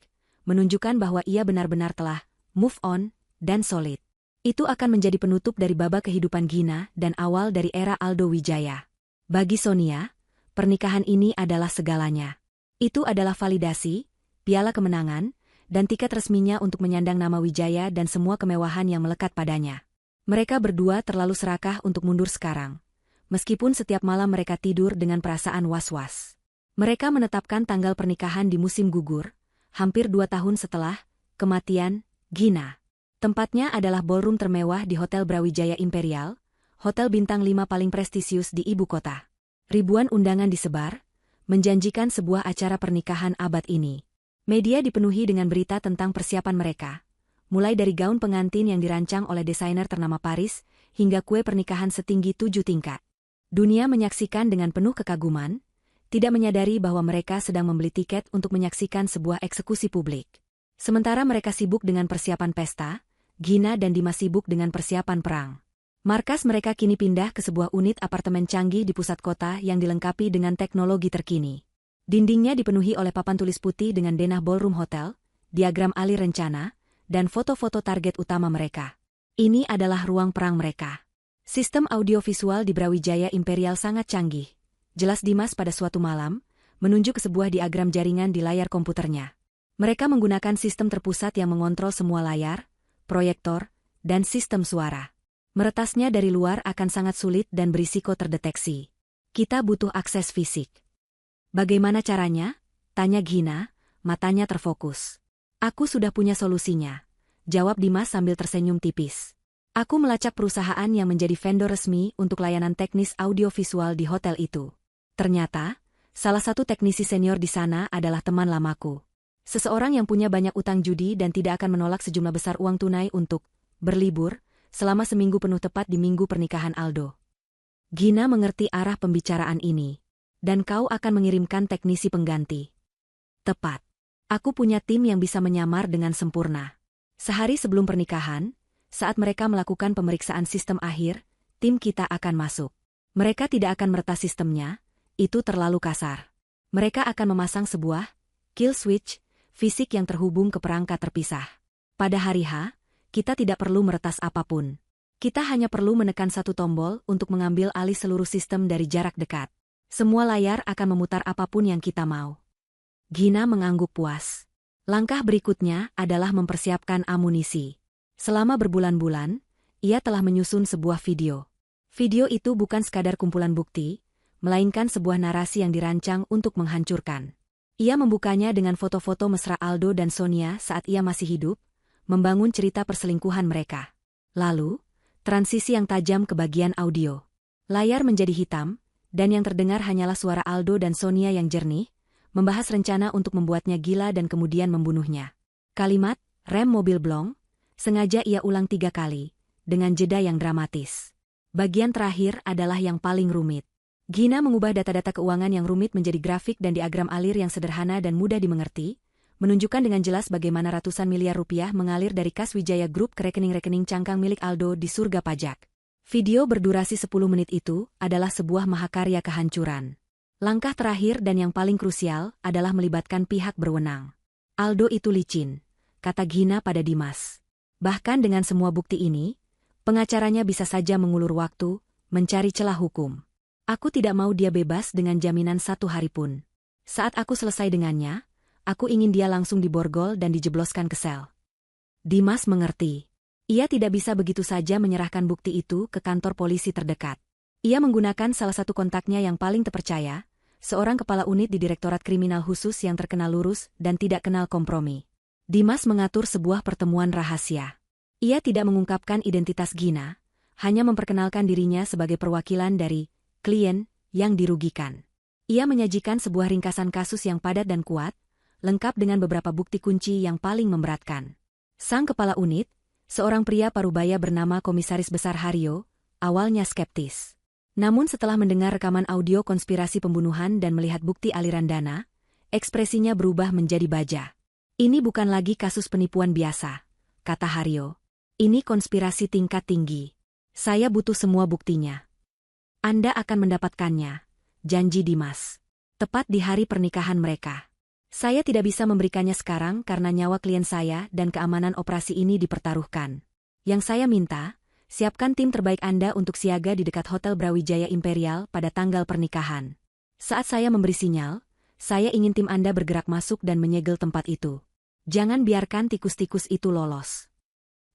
menunjukkan bahwa ia benar-benar telah move on dan solid. Itu akan menjadi penutup dari babak kehidupan Gina dan awal dari era Aldo Wijaya. Bagi Sonia, pernikahan ini adalah segalanya. Itu adalah validasi, piala kemenangan, dan tiket resminya untuk menyandang nama Wijaya dan semua kemewahan yang melekat padanya. Mereka berdua terlalu serakah untuk mundur sekarang, meskipun setiap malam mereka tidur dengan perasaan was-was. Mereka menetapkan tanggal pernikahan di musim gugur, hampir 2 tahun setelah kematian Gina. Tempatnya adalah ballroom termewah di Hotel Brawijaya Imperial, hotel bintang 5 paling prestisius di ibu kota. Ribuan undangan disebar, menjanjikan sebuah acara pernikahan abad ini. Media dipenuhi dengan berita tentang persiapan mereka, mulai dari gaun pengantin yang dirancang oleh desainer ternama Paris, hingga kue pernikahan setinggi 7 tingkat. Dunia menyaksikan dengan penuh kekaguman, tidak menyadari bahwa mereka sedang membeli tiket untuk menyaksikan sebuah eksekusi publik. Sementara mereka sibuk dengan persiapan pesta, Gina dan Dimas sibuk dengan persiapan perang. Markas mereka kini pindah ke sebuah unit apartemen canggih di pusat kota yang dilengkapi dengan teknologi terkini. Dindingnya dipenuhi oleh papan tulis putih dengan denah ballroom hotel, diagram alih rencana, dan foto-foto target utama mereka. Ini adalah ruang perang mereka. Sistem audiovisual di Brawijaya Imperial sangat canggih. Jelas Dimas pada suatu malam, menunjuk ke sebuah diagram jaringan di layar komputernya. Mereka menggunakan sistem terpusat yang mengontrol semua layar, proyektor, dan sistem suara. Meretasnya dari luar akan sangat sulit dan berisiko terdeteksi. Kita butuh akses fisik. Bagaimana caranya? Tanya Gina, matanya terfokus. Aku sudah punya solusinya, jawab Dimas sambil tersenyum tipis. Aku melacak perusahaan yang menjadi vendor resmi untuk layanan teknis audiovisual di hotel itu. Ternyata, salah satu teknisi senior di sana adalah teman lamaku. Seseorang yang punya banyak utang judi dan tidak akan menolak sejumlah besar uang tunai untuk berlibur selama seminggu penuh tepat di minggu pernikahan Aldo. Gina mengerti arah pembicaraan ini. Dan kau akan mengirimkan teknisi pengganti. Tepat. Aku punya tim yang bisa menyamar dengan sempurna. Sehari sebelum pernikahan, saat mereka melakukan pemeriksaan sistem akhir, tim kita akan masuk. Mereka tidak akan meretas sistemnya, itu terlalu kasar. Mereka akan memasang sebuah kill switch fisik yang terhubung ke perangkat terpisah. Pada hari H, kita tidak perlu meretas apapun. Kita hanya perlu menekan satu tombol untuk mengambil alih seluruh sistem dari jarak dekat. Semua layar akan memutar apapun yang kita mau. Gina mengangguk puas. Langkah berikutnya adalah mempersiapkan amunisi. Selama berbulan-bulan, ia telah menyusun sebuah video. Video itu bukan sekadar kumpulan bukti, melainkan sebuah narasi yang dirancang untuk menghancurkan. Ia membukanya dengan foto-foto mesra Aldo dan Sonia saat ia masih hidup, membangun cerita perselingkuhan mereka. Lalu, transisi yang tajam ke bagian audio. Layar menjadi hitam, dan yang terdengar hanyalah suara Aldo dan Sonia yang jernih, membahas rencana untuk membuatnya gila dan kemudian membunuhnya. Kalimat, rem mobil blong, sengaja ia ulang 3 kali, dengan jeda yang dramatis. Bagian terakhir adalah yang paling rumit. Gina mengubah data-data keuangan yang rumit menjadi grafik dan diagram alir yang sederhana dan mudah dimengerti, menunjukkan dengan jelas bagaimana ratusan miliar rupiah mengalir dari kas Wijaya Group ke rekening-rekening cangkang milik Aldo di surga pajak. Video berdurasi 10 menit itu adalah sebuah mahakarya kehancuran. Langkah terakhir dan yang paling krusial adalah melibatkan pihak berwenang. Aldo itu licin, kata Gina pada Dimas. Bahkan dengan semua bukti ini, pengacaranya bisa saja mengulur waktu, mencari celah hukum. Aku tidak mau dia bebas dengan jaminan 1 hari pun. Saat aku selesai dengannya, aku ingin dia langsung diborgol dan dijebloskan ke sel. Dimas mengerti. Ia tidak bisa begitu saja menyerahkan bukti itu ke kantor polisi terdekat. Ia menggunakan salah satu kontaknya yang paling terpercaya, seorang kepala unit di Direktorat Kriminal Khusus yang terkenal lurus dan tidak kenal kompromi. Dimas mengatur sebuah pertemuan rahasia. Ia tidak mengungkapkan identitas Gina, hanya memperkenalkan dirinya sebagai perwakilan dari klien yang dirugikan. Ia menyajikan sebuah ringkasan kasus yang padat dan kuat, lengkap dengan beberapa bukti kunci yang paling memberatkan. Sang kepala unit, seorang pria parubaya bernama Komisaris Besar Haryo, awalnya skeptis. Namun setelah mendengar rekaman audio konspirasi pembunuhan dan melihat bukti aliran dana, ekspresinya berubah menjadi baja. Ini bukan lagi kasus penipuan biasa, kata Haryo. Ini konspirasi tingkat tinggi. Saya butuh semua buktinya. Anda akan mendapatkannya, janji Dimas. Tepat di hari pernikahan mereka. Saya tidak bisa memberikannya sekarang karena nyawa klien saya dan keamanan operasi ini dipertaruhkan. Yang saya minta, siapkan tim terbaik Anda untuk siaga di dekat Hotel Brawijaya Imperial pada tanggal pernikahan. Saat saya memberi sinyal, saya ingin tim Anda bergerak masuk dan menyegel tempat itu. Jangan biarkan tikus-tikus itu lolos.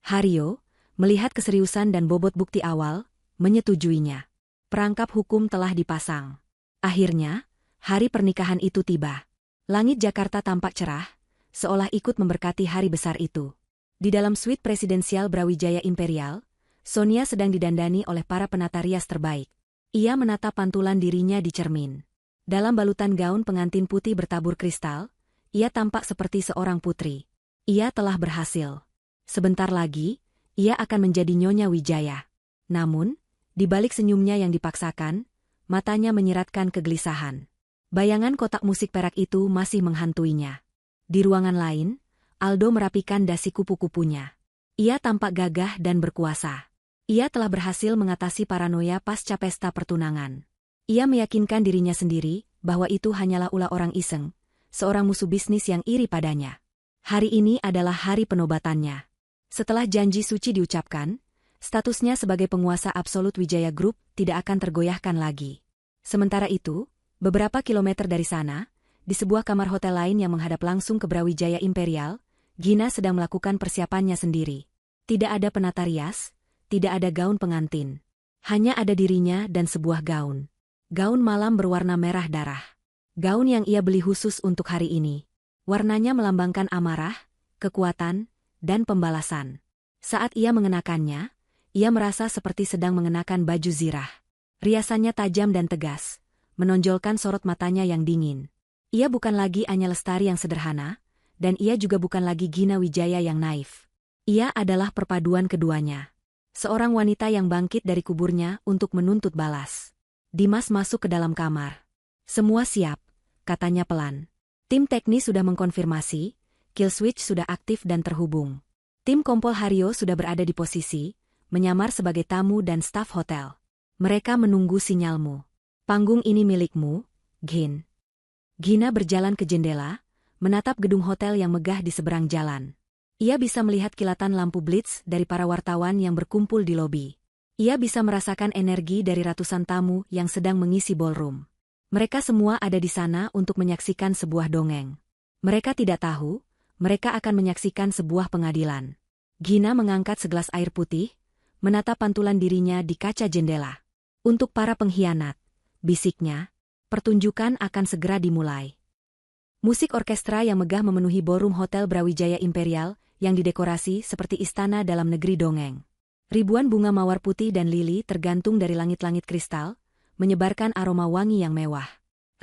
Haryo, melihat keseriusan dan bobot bukti awal, menyetujuinya. Perangkap hukum telah dipasang. Akhirnya, hari pernikahan itu tiba. Langit Jakarta tampak cerah, seolah ikut memberkati hari besar itu. Di dalam suite presidensial Brawijaya Imperial, Sonia sedang didandani oleh para penata rias terbaik. Ia menatap pantulan dirinya di cermin. Dalam balutan gaun pengantin putih bertabur kristal, ia tampak seperti seorang putri. Ia telah berhasil. Sebentar lagi, ia akan menjadi Nyonya Wijaya. Namun, di balik senyumnya yang dipaksakan, matanya menyiratkan kegelisahan. Bayangan kotak musik perak itu masih menghantuinya. Di ruangan lain, Aldo merapikan dasi kupu-kupunya. Ia tampak gagah dan berkuasa. Ia telah berhasil mengatasi paranoia pasca pesta pertunangan. Ia meyakinkan dirinya sendiri bahwa itu hanyalah ulah orang iseng, seorang musuh bisnis yang iri padanya. Hari ini adalah hari penobatannya. Setelah janji suci diucapkan, statusnya sebagai penguasa absolut Wijaya Group tidak akan tergoyahkan lagi. Sementara itu, beberapa kilometer dari sana, di sebuah kamar hotel lain yang menghadap langsung ke Brawijaya Imperial, Gina sedang melakukan persiapannya sendiri. Tidak ada penata rias, tidak ada gaun pengantin. Hanya ada dirinya dan sebuah gaun. Gaun malam berwarna merah darah. Gaun yang ia beli khusus untuk hari ini. Warnanya melambangkan amarah, kekuatan, dan pembalasan. Saat ia mengenakannya, ia merasa seperti sedang mengenakan baju zirah. Riasannya tajam dan tegas, menonjolkan sorot matanya yang dingin. Ia bukan lagi Anya Lestari yang sederhana, dan ia juga bukan lagi Gina Wijaya yang naif. Ia adalah perpaduan keduanya. Seorang wanita yang bangkit dari kuburnya untuk menuntut balas. Dimas masuk ke dalam kamar. Semua siap, katanya pelan. Tim teknis sudah mengkonfirmasi, kill switch sudah aktif dan terhubung. Tim Kompol Haryo sudah berada di posisi, menyamar sebagai tamu dan staf hotel. Mereka menunggu sinyalmu. Panggung ini milikmu, Gin. Gina berjalan ke jendela, menatap gedung hotel yang megah di seberang jalan. Ia bisa melihat kilatan lampu blitz dari para wartawan yang berkumpul di lobi. Ia bisa merasakan energi dari ratusan tamu yang sedang mengisi ballroom. Mereka semua ada di sana untuk menyaksikan sebuah dongeng. Mereka tidak tahu, mereka akan menyaksikan sebuah pengadilan. Gina mengangkat segelas air putih, menatap pantulan dirinya di kaca jendela. Untuk para pengkhianat, bisiknya, pertunjukan akan segera dimulai. Musik orkestra yang megah memenuhi ballroom Hotel Brawijaya Imperial yang didekorasi seperti istana dalam negeri dongeng. Ribuan bunga mawar putih dan lili tergantung dari langit-langit kristal, menyebarkan aroma wangi yang mewah.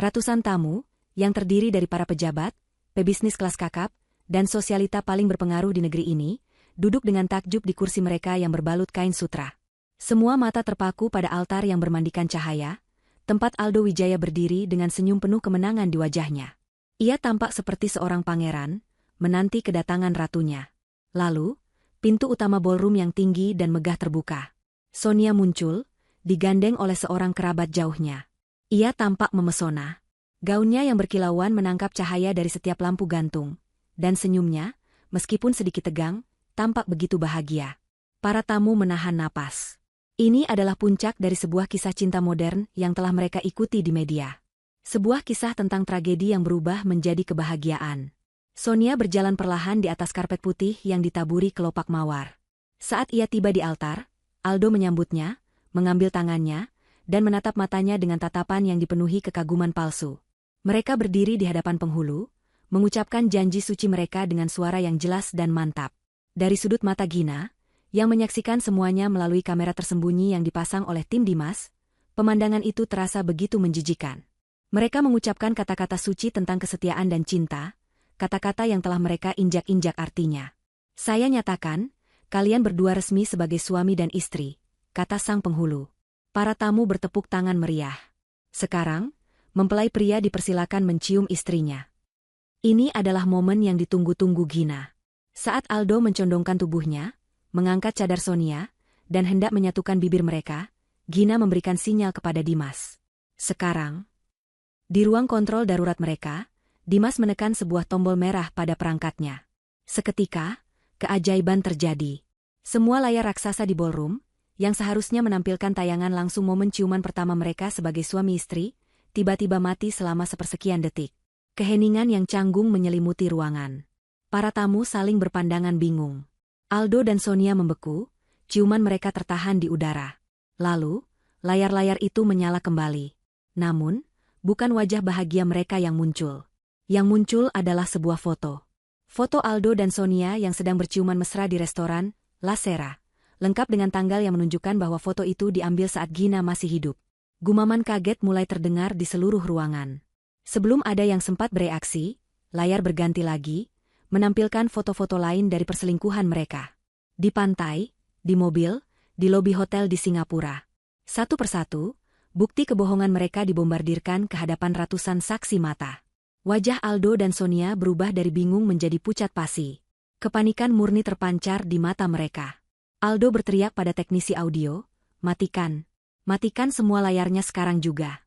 Ratusan tamu, yang terdiri dari para pejabat, pebisnis kelas kakap, dan sosialita paling berpengaruh di negeri ini, duduk dengan takjub di kursi mereka yang berbalut kain sutra. Semua mata terpaku pada altar yang bermandikan cahaya, tempat Aldo Wijaya berdiri dengan senyum penuh kemenangan di wajahnya. Ia tampak seperti seorang pangeran, menanti kedatangan ratunya. Lalu, pintu utama ballroom yang tinggi dan megah terbuka. Sonia muncul, digandeng oleh seorang kerabat jauhnya. Ia tampak memesona. Gaunnya yang berkilauan menangkap cahaya dari setiap lampu gantung, dan senyumnya, meskipun sedikit tegang, tampak begitu bahagia. Para tamu menahan napas. Ini adalah puncak dari sebuah kisah cinta modern yang telah mereka ikuti di media. Sebuah kisah tentang tragedi yang berubah menjadi kebahagiaan. Sonia berjalan perlahan di atas karpet putih yang ditaburi kelopak mawar. Saat ia tiba di altar, Aldo menyambutnya, mengambil tangannya, dan menatap matanya dengan tatapan yang dipenuhi kekaguman palsu. Mereka berdiri di hadapan penghulu, mengucapkan janji suci mereka dengan suara yang jelas dan mantap. Dari sudut mata Gina, yang menyaksikan semuanya melalui kamera tersembunyi yang dipasang oleh tim Dimas, pemandangan itu terasa begitu menjijikan. Mereka mengucapkan kata-kata suci tentang kesetiaan dan cinta, kata-kata yang telah mereka injak-injak artinya. Saya nyatakan, kalian berdua resmi sebagai suami dan istri, kata sang penghulu. Para tamu bertepuk tangan meriah. Sekarang, mempelai pria dipersilakan mencium istrinya. Ini adalah momen yang ditunggu-tunggu Gina. Saat Aldo mencondongkan tubuhnya, mengangkat cadar Sonia, dan hendak menyatukan bibir mereka, Gina memberikan sinyal kepada Dimas. Sekarang, di ruang kontrol darurat mereka, Dimas menekan sebuah tombol merah pada perangkatnya. Seketika, keajaiban terjadi. Semua layar raksasa di ballroom, yang seharusnya menampilkan tayangan langsung momen ciuman pertama mereka sebagai suami istri, tiba-tiba mati selama sepersekian detik. Keheningan yang canggung menyelimuti ruangan. Para tamu saling berpandangan bingung. Aldo dan Sonia membeku, ciuman mereka tertahan di udara. Lalu, layar-layar itu menyala kembali. Namun, bukan wajah bahagia mereka yang muncul. Yang muncul adalah sebuah foto. Foto Aldo dan Sonia yang sedang berciuman mesra di restoran La Sera, lengkap dengan tanggal yang menunjukkan bahwa foto itu diambil saat Gina masih hidup. Gumaman kaget mulai terdengar di seluruh ruangan. Sebelum ada yang sempat bereaksi, layar berganti lagi, menampilkan foto-foto lain dari perselingkuhan mereka. Di pantai, di mobil, di lobi hotel di Singapura. Satu persatu, bukti kebohongan mereka dibombardirkan ke hadapan ratusan saksi mata. Wajah Aldo dan Sonia berubah dari bingung menjadi pucat pasi. Kepanikan murni terpancar di mata mereka. Aldo berteriak pada teknisi audio, "Matikan. Matikan semua layarnya sekarang juga."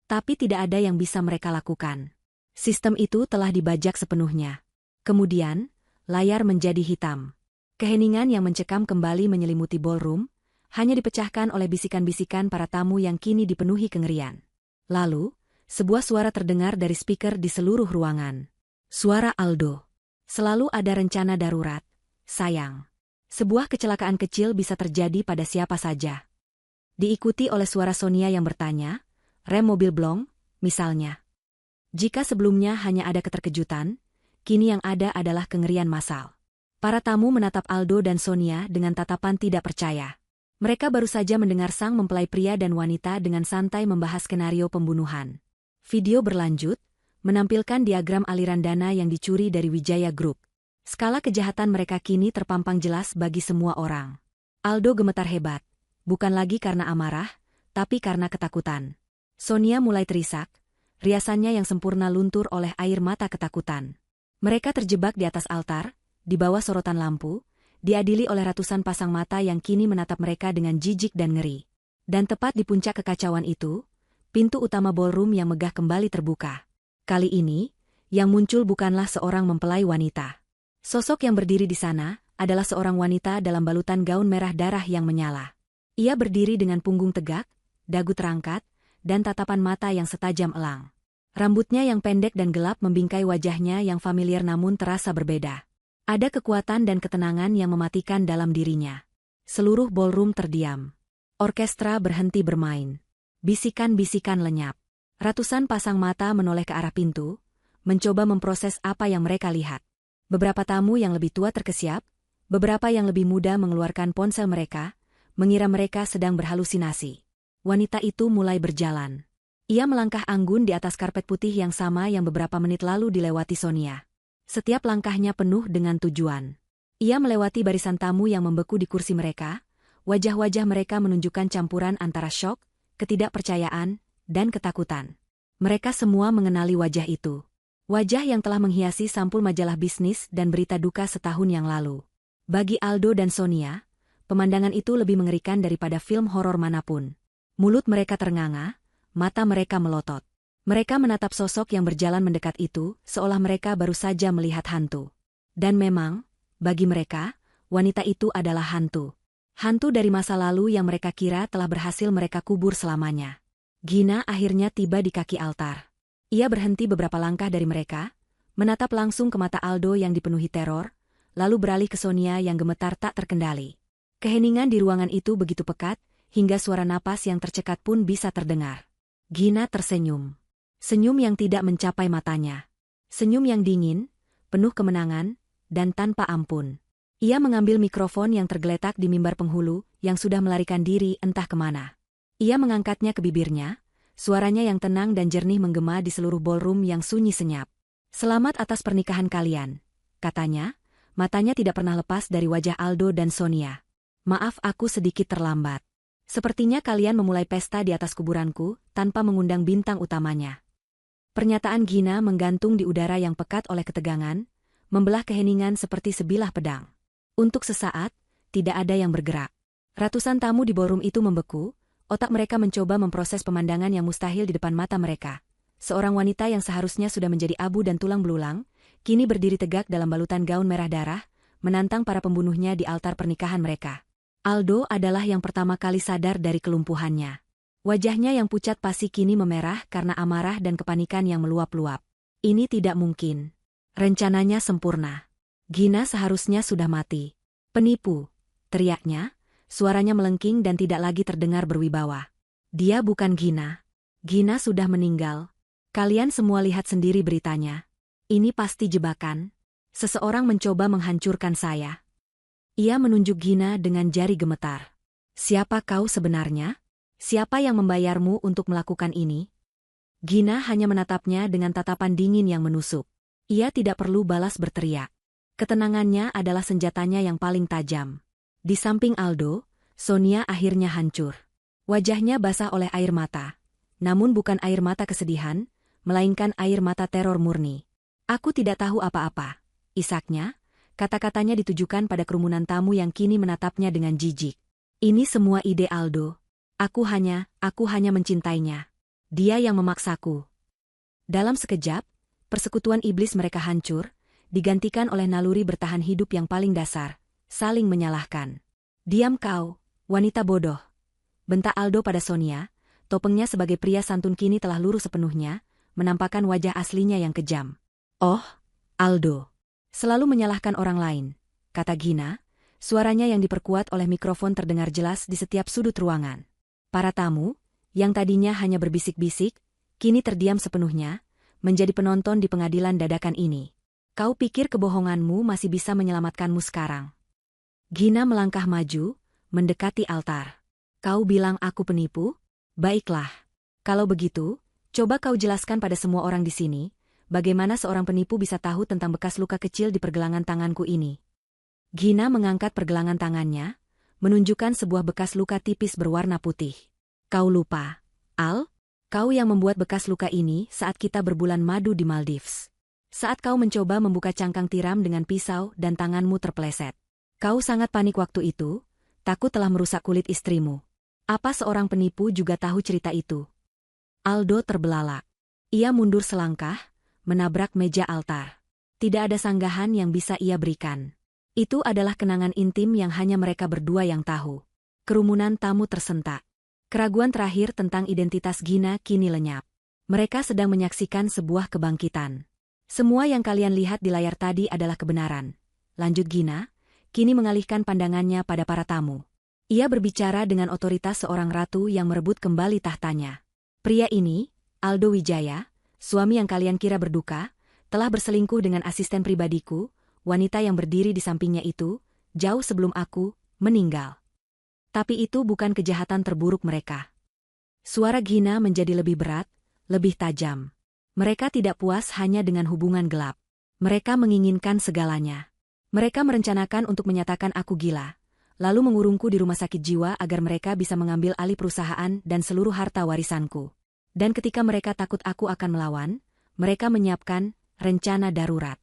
Tapi tidak ada yang bisa mereka lakukan. Sistem itu telah dibajak sepenuhnya. Kemudian, layar menjadi hitam. Keheningan yang mencekam kembali menyelimuti ballroom, hanya dipecahkan oleh bisikan-bisikan para tamu yang kini dipenuhi kengerian. Lalu, sebuah suara terdengar dari speaker di seluruh ruangan. Suara Aldo. "Selalu ada rencana darurat, sayang. Sebuah kecelakaan kecil bisa terjadi pada siapa saja." Diikuti oleh suara Sonia yang bertanya, "Rem mobil blong, misalnya." Jika sebelumnya hanya ada keterkejutan, kini yang ada adalah kengerian massal. Para tamu menatap Aldo dan Sonia dengan tatapan tidak percaya. Mereka baru saja mendengar sang mempelai pria dan wanita dengan santai membahas skenario pembunuhan. Video berlanjut, menampilkan diagram aliran dana yang dicuri dari Wijaya Group. Skala kejahatan mereka kini terpampang jelas bagi semua orang. Aldo gemetar hebat. Bukan lagi karena amarah, tapi karena ketakutan. Sonia mulai terisak, riasannya yang sempurna luntur oleh air mata ketakutan. Mereka terjebak di atas altar, di bawah sorotan lampu, diadili oleh ratusan pasang mata yang kini menatap mereka dengan jijik dan ngeri. Dan tepat di puncak kekacauan itu, pintu utama ballroom yang megah kembali terbuka. Kali ini, yang muncul bukanlah seorang mempelai wanita. Sosok yang berdiri di sana adalah seorang wanita dalam balutan gaun merah darah yang menyala. Ia berdiri dengan punggung tegak, dagu terangkat, dan tatapan mata yang setajam elang. Rambutnya yang pendek dan gelap membingkai wajahnya yang familiar namun terasa berbeda. Ada kekuatan dan ketenangan yang mematikan dalam dirinya. Seluruh ballroom terdiam. Orkestra berhenti bermain. Bisikan-bisikan lenyap. Ratusan pasang mata menoleh ke arah pintu, mencoba memproses apa yang mereka lihat. Beberapa tamu yang lebih tua terkesiap, beberapa yang lebih muda mengeluarkan ponsel mereka, mengira mereka sedang berhalusinasi. Wanita itu mulai berjalan. Ia melangkah anggun di atas karpet putih yang sama yang beberapa menit lalu dilewati Sonia. Setiap langkahnya penuh dengan tujuan. Ia melewati barisan tamu yang membeku di kursi mereka, wajah-wajah mereka menunjukkan campuran antara syok, ketidakpercayaan, dan ketakutan. Mereka semua mengenali wajah itu. Wajah yang telah menghiasi sampul majalah bisnis dan berita duka setahun yang lalu. Bagi Aldo dan Sonia, pemandangan itu lebih mengerikan daripada film horor manapun. Mulut mereka ternganga, mata mereka melotot. Mereka menatap sosok yang berjalan mendekat itu, seolah mereka baru saja melihat hantu. Dan memang, bagi mereka, wanita itu adalah hantu. Hantu dari masa lalu yang mereka kira telah berhasil mereka kubur selamanya. Gina akhirnya tiba di kaki altar. Ia berhenti beberapa langkah dari mereka, menatap langsung ke mata Aldo yang dipenuhi teror, lalu beralih ke Sonia yang gemetar tak terkendali. Keheningan di ruangan itu begitu pekat, hingga suara napas yang tercekat pun bisa terdengar. Gina tersenyum. Senyum yang tidak mencapai matanya. Senyum yang dingin, penuh kemenangan, dan tanpa ampun. Ia mengambil mikrofon yang tergeletak di mimbar penghulu, yang sudah melarikan diri entah kemana. Ia mengangkatnya ke bibirnya, suaranya yang tenang dan jernih menggema di seluruh ballroom yang sunyi senyap. "Selamat atas pernikahan kalian," katanya, matanya tidak pernah lepas dari wajah Aldo dan Sonia. "Maaf aku sedikit terlambat. Sepertinya kalian memulai pesta di atas kuburanku, tanpa mengundang bintang utamanya." Pernyataan Gina menggantung di udara yang pekat oleh ketegangan, membelah keheningan seperti sebilah pedang. Untuk sesaat, tidak ada yang bergerak. Ratusan tamu di ballroom itu membeku, otak mereka mencoba memproses pemandangan yang mustahil di depan mata mereka. Seorang wanita yang seharusnya sudah menjadi abu dan tulang belulang, kini berdiri tegak dalam balutan gaun merah darah, menantang para pembunuhnya di altar pernikahan mereka. Aldo adalah yang pertama kali sadar dari kelumpuhannya. Wajahnya yang pucat pasi kini memerah karena amarah dan kepanikan yang meluap-luap. Ini tidak mungkin. Rencananya sempurna. Gina seharusnya sudah mati. "Penipu," teriaknya, suaranya melengking dan tidak lagi terdengar berwibawa. "Dia bukan Gina. Gina sudah meninggal. Kalian semua lihat sendiri beritanya. Ini pasti jebakan. Seseorang mencoba menghancurkan saya." Ia menunjuk Gina dengan jari gemetar. "Siapa kau sebenarnya? Siapa yang membayarmu untuk melakukan ini?" Gina hanya menatapnya dengan tatapan dingin yang menusuk. Ia tidak perlu balas berteriak. Ketenangannya adalah senjatanya yang paling tajam. Di samping Aldo, Sonia akhirnya hancur. Wajahnya basah oleh air mata. Namun bukan air mata kesedihan, melainkan air mata teror murni. "Aku tidak tahu apa-apa," isaknya, kata-katanya ditujukan pada kerumunan tamu yang kini menatapnya dengan jijik. "Ini semua ide Aldo. Aku hanya mencintainya. Dia yang memaksaku." Dalam sekejap, persekutuan iblis mereka hancur, digantikan oleh naluri bertahan hidup yang paling dasar, saling menyalahkan. "Diam kau, wanita bodoh," bentak Aldo pada Sonia, topengnya sebagai pria santun kini telah luruh sepenuhnya, menampakkan wajah aslinya yang kejam. "Oh, Aldo. Selalu menyalahkan orang lain," kata Gina, suaranya yang diperkuat oleh mikrofon terdengar jelas di setiap sudut ruangan. Para tamu, yang tadinya hanya berbisik-bisik, kini terdiam sepenuhnya, menjadi penonton di pengadilan dadakan ini. "Kau pikir kebohonganmu masih bisa menyelamatkanmu sekarang?" Gina melangkah maju, mendekati altar. "Kau bilang aku penipu? Baiklah. Kalau begitu, coba kau jelaskan pada semua orang di sini, bagaimana seorang penipu bisa tahu tentang bekas luka kecil di pergelangan tanganku ini." Gina mengangkat pergelangan tangannya, menunjukkan sebuah bekas luka tipis berwarna putih. Kau lupa, Al? Kau yang membuat bekas luka ini saat kita berbulan madu di Maldives. Saat kau mencoba membuka cangkang tiram dengan pisau dan tanganmu terpeleset. Kau sangat panik waktu itu, takut telah merusak kulit istrimu. Apa seorang penipu juga tahu cerita itu? Aldo terbelalak. Ia mundur selangkah, menabrak meja altar. Tidak ada sanggahan yang bisa ia berikan. Itu adalah kenangan intim yang hanya mereka berdua yang tahu. Kerumunan tamu tersentak. Keraguan terakhir tentang identitas Gina kini lenyap. Mereka sedang menyaksikan sebuah kebangkitan. Semua yang kalian lihat di layar tadi adalah kebenaran. Lanjut Gina, kini mengalihkan pandangannya pada para tamu. Ia berbicara dengan otoritas seorang ratu yang merebut kembali tahtanya. Pria ini, Aldo Wijaya, suami yang kalian kira berduka, telah berselingkuh dengan asisten pribadiku, wanita yang berdiri di sampingnya itu, jauh sebelum aku meninggal. Tapi itu bukan kejahatan terburuk mereka. Suara Gina menjadi lebih berat, lebih tajam. Mereka tidak puas hanya dengan hubungan gelap. Mereka menginginkan segalanya. Mereka merencanakan untuk menyatakan aku gila, lalu mengurungku di rumah sakit jiwa agar mereka bisa mengambil alih perusahaan dan seluruh harta warisanku. Dan ketika mereka takut aku akan melawan, mereka menyiapkan rencana darurat.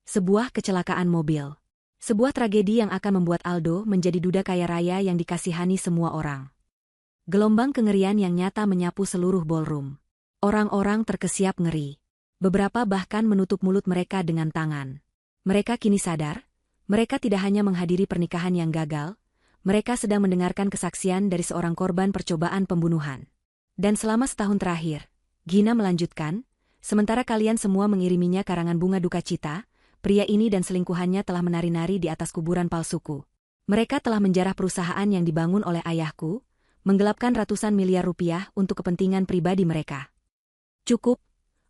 Sebuah kecelakaan mobil. Sebuah tragedi yang akan membuat Aldo menjadi duda kaya raya yang dikasihani semua orang. Gelombang kengerian yang nyata menyapu seluruh ballroom. Orang-orang terkesiap ngeri. Beberapa bahkan menutup mulut mereka dengan tangan. Mereka kini sadar, mereka tidak hanya menghadiri pernikahan yang gagal, mereka sedang mendengarkan kesaksian dari seorang korban percobaan pembunuhan. Dan selama setahun terakhir, Gina melanjutkan, sementara kalian semua mengiriminya karangan bunga duka cita, pria ini dan selingkuhannya telah menari-nari di atas kuburan palsuku. Mereka telah menjarah perusahaan yang dibangun oleh ayahku, menggelapkan ratusan miliar rupiah untuk kepentingan pribadi mereka. Cukup,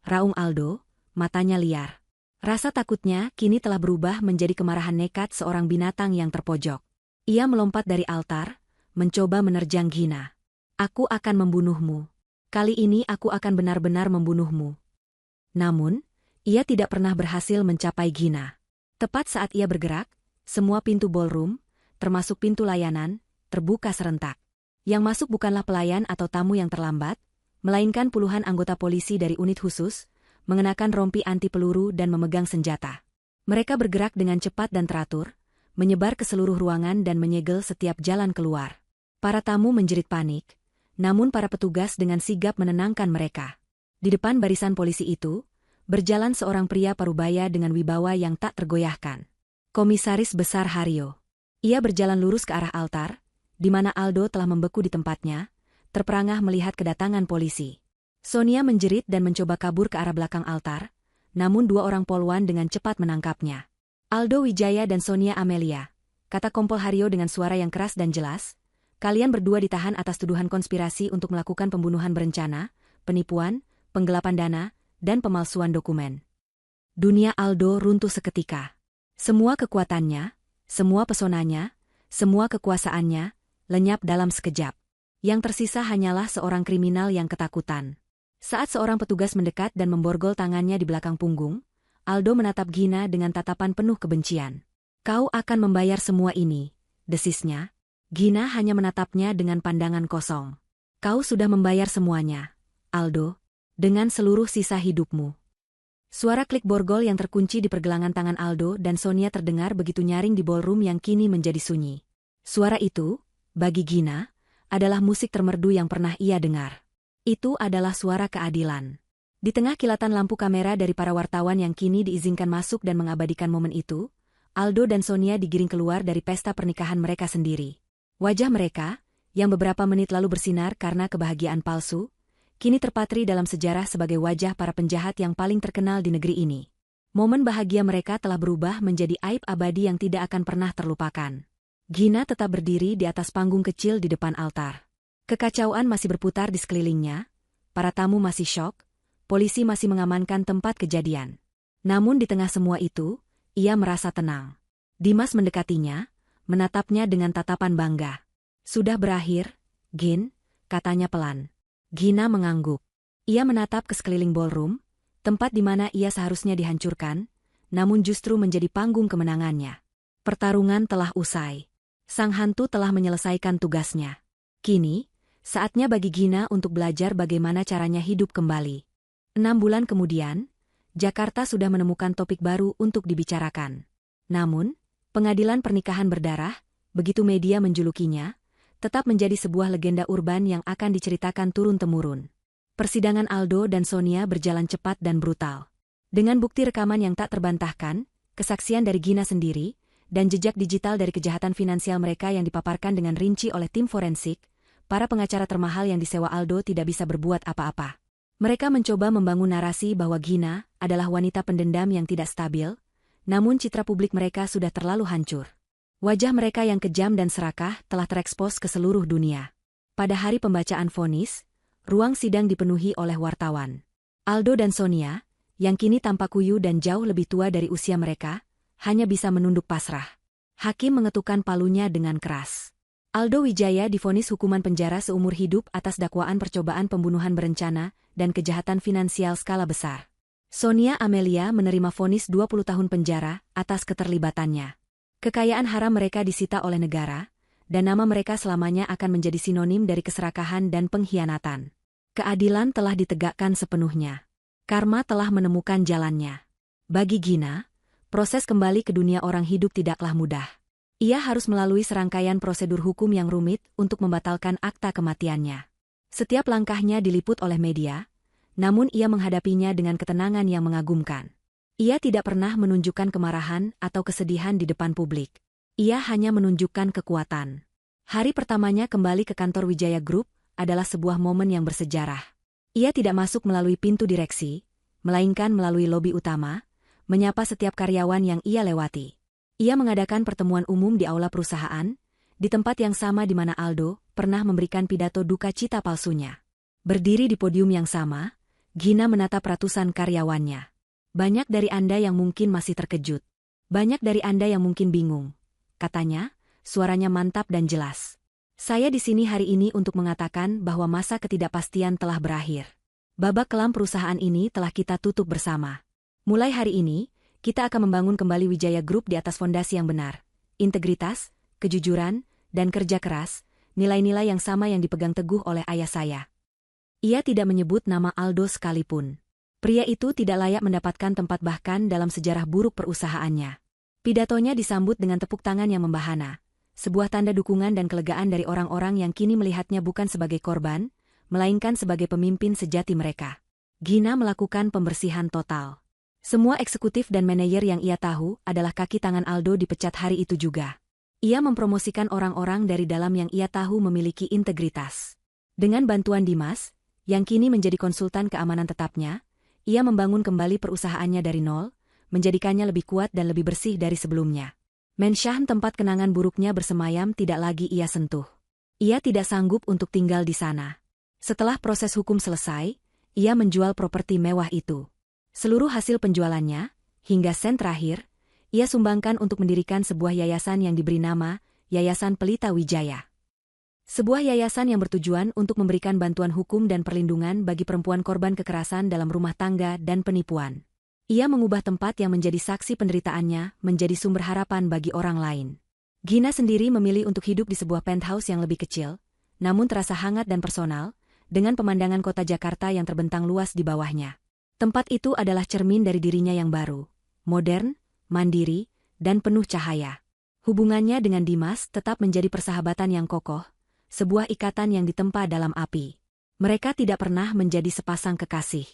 raung Aldo, matanya liar. Rasa takutnya kini telah berubah menjadi kemarahan nekat seorang binatang yang terpojok. Ia melompat dari altar, mencoba menerjang Gina. Aku akan membunuhmu. Kali ini aku akan benar-benar membunuhmu. Namun, ia tidak pernah berhasil mencapai Gina. Tepat saat ia bergerak, semua pintu ballroom, termasuk pintu layanan, terbuka serentak. Yang masuk bukanlah pelayan atau tamu yang terlambat, melainkan puluhan anggota polisi dari unit khusus, mengenakan rompi anti peluru dan memegang senjata. Mereka bergerak dengan cepat dan teratur, menyebar ke seluruh ruangan dan menyegel setiap jalan keluar. Para tamu menjerit panik, namun para petugas dengan sigap menenangkan mereka. Di depan barisan polisi itu, berjalan seorang pria parubaya dengan wibawa yang tak tergoyahkan. Komisaris Besar Haryo. Ia berjalan lurus ke arah altar, di mana Aldo telah membeku di tempatnya, terperangah melihat kedatangan polisi. Sonia menjerit dan mencoba kabur ke arah belakang altar, namun dua orang polwan dengan cepat menangkapnya. Aldo Wijaya dan Sonia Amelia, kata Kompol Haryo dengan suara yang keras dan jelas, kalian berdua ditahan atas tuduhan konspirasi untuk melakukan pembunuhan berencana, penipuan, penggelapan dana, dan pemalsuan dokumen. Dunia Aldo runtuh seketika. Semua kekuatannya, semua pesonanya, semua kekuasaannya, lenyap dalam sekejap. Yang tersisa hanyalah seorang kriminal yang ketakutan. Saat seorang petugas mendekat dan memborgol tangannya di belakang punggung, Aldo menatap Gina dengan tatapan penuh kebencian. Kau akan membayar semua ini, desisnya. Gina hanya menatapnya dengan pandangan kosong. Kau sudah membayar semuanya, Aldo, dengan seluruh sisa hidupmu. Suara klik borgol yang terkunci di pergelangan tangan Aldo dan Sonia terdengar begitu nyaring di ballroom yang kini menjadi sunyi. Suara itu, bagi Gina, adalah musik termerdu yang pernah ia dengar. Itu adalah suara keadilan. Di tengah kilatan lampu kamera dari para wartawan yang kini diizinkan masuk dan mengabadikan momen itu, Aldo dan Sonia digiring keluar dari pesta pernikahan mereka sendiri. Wajah mereka, yang beberapa menit lalu bersinar karena kebahagiaan palsu, kini terpatri dalam sejarah sebagai wajah para penjahat yang paling terkenal di negeri ini. Momen bahagia mereka telah berubah menjadi aib abadi yang tidak akan pernah terlupakan. Gina tetap berdiri di atas panggung kecil di depan altar. Kekacauan masih berputar di sekelilingnya, para tamu masih syok, polisi masih mengamankan tempat kejadian. Namun di tengah semua itu, ia merasa tenang. Dimas mendekatinya, menatapnya dengan tatapan bangga. Sudah berakhir, Gin, katanya pelan. Gina mengangguk. Ia menatap ke sekeliling ballroom, tempat di mana ia seharusnya dihancurkan, namun justru menjadi panggung kemenangannya. Pertarungan telah usai. Sang hantu telah menyelesaikan tugasnya. Kini, saatnya bagi Gina untuk belajar bagaimana caranya hidup kembali. 6 bulan kemudian, Jakarta sudah menemukan topik baru untuk dibicarakan. Namun, pengadilan pernikahan berdarah, begitu media menjulukinya, tetap menjadi sebuah legenda urban yang akan diceritakan turun-temurun. Persidangan Aldo dan Sonia berjalan cepat dan brutal. Dengan bukti rekaman yang tak terbantahkan, kesaksian dari Gina sendiri, dan jejak digital dari kejahatan finansial mereka yang dipaparkan dengan rinci oleh tim forensik, para pengacara termahal yang disewa Aldo tidak bisa berbuat apa-apa. Mereka mencoba membangun narasi bahwa Gina adalah wanita pendendam yang tidak stabil, namun citra publik mereka sudah terlalu hancur. Wajah mereka yang kejam dan serakah telah terekspos ke seluruh dunia. Pada hari pembacaan vonis, ruang sidang dipenuhi oleh wartawan. Aldo dan Sonia, yang kini tampak kuyu dan jauh lebih tua dari usia mereka, hanya bisa menunduk pasrah. Hakim mengetukkan palunya dengan keras. Aldo Wijaya divonis hukuman penjara seumur hidup atas dakwaan percobaan pembunuhan berencana dan kejahatan finansial skala besar. Sonia Amelia menerima vonis 20 tahun penjara atas keterlibatannya. Kekayaan haram mereka disita oleh negara, dan nama mereka selamanya akan menjadi sinonim dari keserakahan dan pengkhianatan. Keadilan telah ditegakkan sepenuhnya. Karma telah menemukan jalannya. Bagi Gina, proses kembali ke dunia orang hidup tidaklah mudah. Ia harus melalui serangkaian prosedur hukum yang rumit untuk membatalkan akta kematiannya. Setiap langkahnya diliput oleh media, namun ia menghadapinya dengan ketenangan yang mengagumkan. Ia tidak pernah menunjukkan kemarahan atau kesedihan di depan publik. Ia hanya menunjukkan kekuatan. Hari pertamanya kembali ke kantor Wijaya Group adalah sebuah momen yang bersejarah. Ia tidak masuk melalui pintu direksi, melainkan melalui lobi utama, menyapa setiap karyawan yang ia lewati. Ia mengadakan pertemuan umum di aula perusahaan, di tempat yang sama di mana Aldo pernah memberikan pidato duka cita palsunya. Berdiri di podium yang sama, Gina menatap ratusan karyawannya. Banyak dari Anda yang mungkin masih terkejut. Banyak dari Anda yang mungkin bingung. Katanya, suaranya mantap dan jelas. Saya di sini hari ini untuk mengatakan bahwa masa ketidakpastian telah berakhir. Babak kelam perusahaan ini telah kita tutup bersama. Mulai hari ini, kita akan membangun kembali Wijaya Group di atas fondasi yang benar. Integritas, kejujuran, dan kerja keras, nilai-nilai yang sama yang dipegang teguh oleh ayah saya. Ia tidak menyebut nama Aldo sekalipun. Pria itu tidak layak mendapatkan tempat bahkan dalam sejarah buruk perusahaannya. Pidatonya disambut dengan tepuk tangan yang membahana, sebuah tanda dukungan dan kelegaan dari orang-orang yang kini melihatnya bukan sebagai korban, melainkan sebagai pemimpin sejati mereka. Gina melakukan pembersihan total. Semua eksekutif dan manajer yang ia tahu adalah kaki tangan Aldo dipecat hari itu juga. Ia mempromosikan orang-orang dari dalam yang ia tahu memiliki integritas. Dengan bantuan Dimas, yang kini menjadi konsultan keamanan tetapnya, ia membangun kembali perusahaannya dari nol, menjadikannya lebih kuat dan lebih bersih dari sebelumnya. Menshan tempat kenangan buruknya bersemayam tidak lagi ia sentuh. Ia tidak sanggup untuk tinggal di sana. Setelah proses hukum selesai, ia menjual properti mewah itu. Seluruh hasil penjualannya, hingga sen terakhir, ia sumbangkan untuk mendirikan sebuah yayasan yang diberi nama Yayasan Pelita Wijaya. Sebuah yayasan yang bertujuan untuk memberikan bantuan hukum dan perlindungan bagi perempuan korban kekerasan dalam rumah tangga dan penipuan. Ia mengubah tempat yang menjadi saksi penderitaannya menjadi sumber harapan bagi orang lain. Gina sendiri memilih untuk hidup di sebuah penthouse yang lebih kecil, namun terasa hangat dan personal, dengan pemandangan kota Jakarta yang terbentang luas di bawahnya. Tempat itu adalah cermin dari dirinya yang baru, modern, mandiri, dan penuh cahaya. Hubungannya dengan Dimas tetap menjadi persahabatan yang kokoh, sebuah ikatan yang ditempa dalam api. Mereka tidak pernah menjadi sepasang kekasih.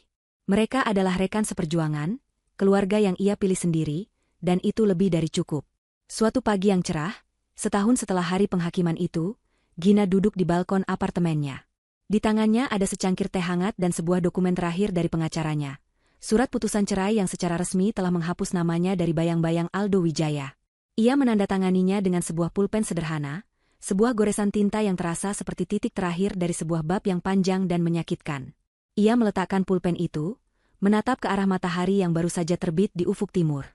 Mereka adalah rekan seperjuangan, keluarga yang ia pilih sendiri, dan itu lebih dari cukup. Suatu pagi yang cerah, setahun setelah hari penghakiman itu, Gina duduk di balkon apartemennya. Di tangannya ada secangkir teh hangat dan sebuah dokumen terakhir dari pengacaranya. Surat putusan cerai yang secara resmi telah menghapus namanya dari bayang-bayang Aldo Wijaya. Ia menandatanganinya dengan sebuah pulpen sederhana, sebuah goresan tinta yang terasa seperti titik terakhir dari sebuah bab yang panjang dan menyakitkan. Ia meletakkan pulpen itu, menatap ke arah matahari yang baru saja terbit di ufuk timur.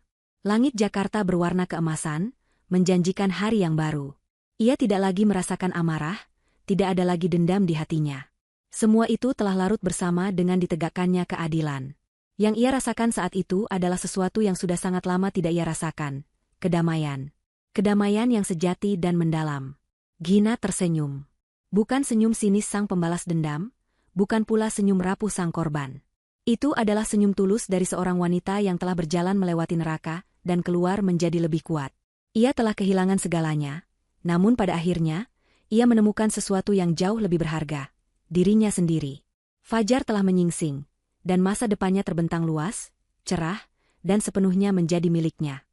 Langit Jakarta berwarna keemasan, menjanjikan hari yang baru. Ia tidak lagi merasakan amarah, tidak ada lagi dendam di hatinya. Semua itu telah larut bersama dengan ditegakkannya keadilan. Yang ia rasakan saat itu adalah sesuatu yang sudah sangat lama tidak ia rasakan, kedamaian. Kedamaian yang sejati dan mendalam. Gina tersenyum. Bukan senyum sinis sang pembalas dendam, bukan pula senyum rapuh sang korban. Itu adalah senyum tulus dari seorang wanita yang telah berjalan melewati neraka dan keluar menjadi lebih kuat. Ia telah kehilangan segalanya, namun pada akhirnya, ia menemukan sesuatu yang jauh lebih berharga, dirinya sendiri. Fajar telah menyingsing, dan masa depannya terbentang luas, cerah, dan sepenuhnya menjadi miliknya.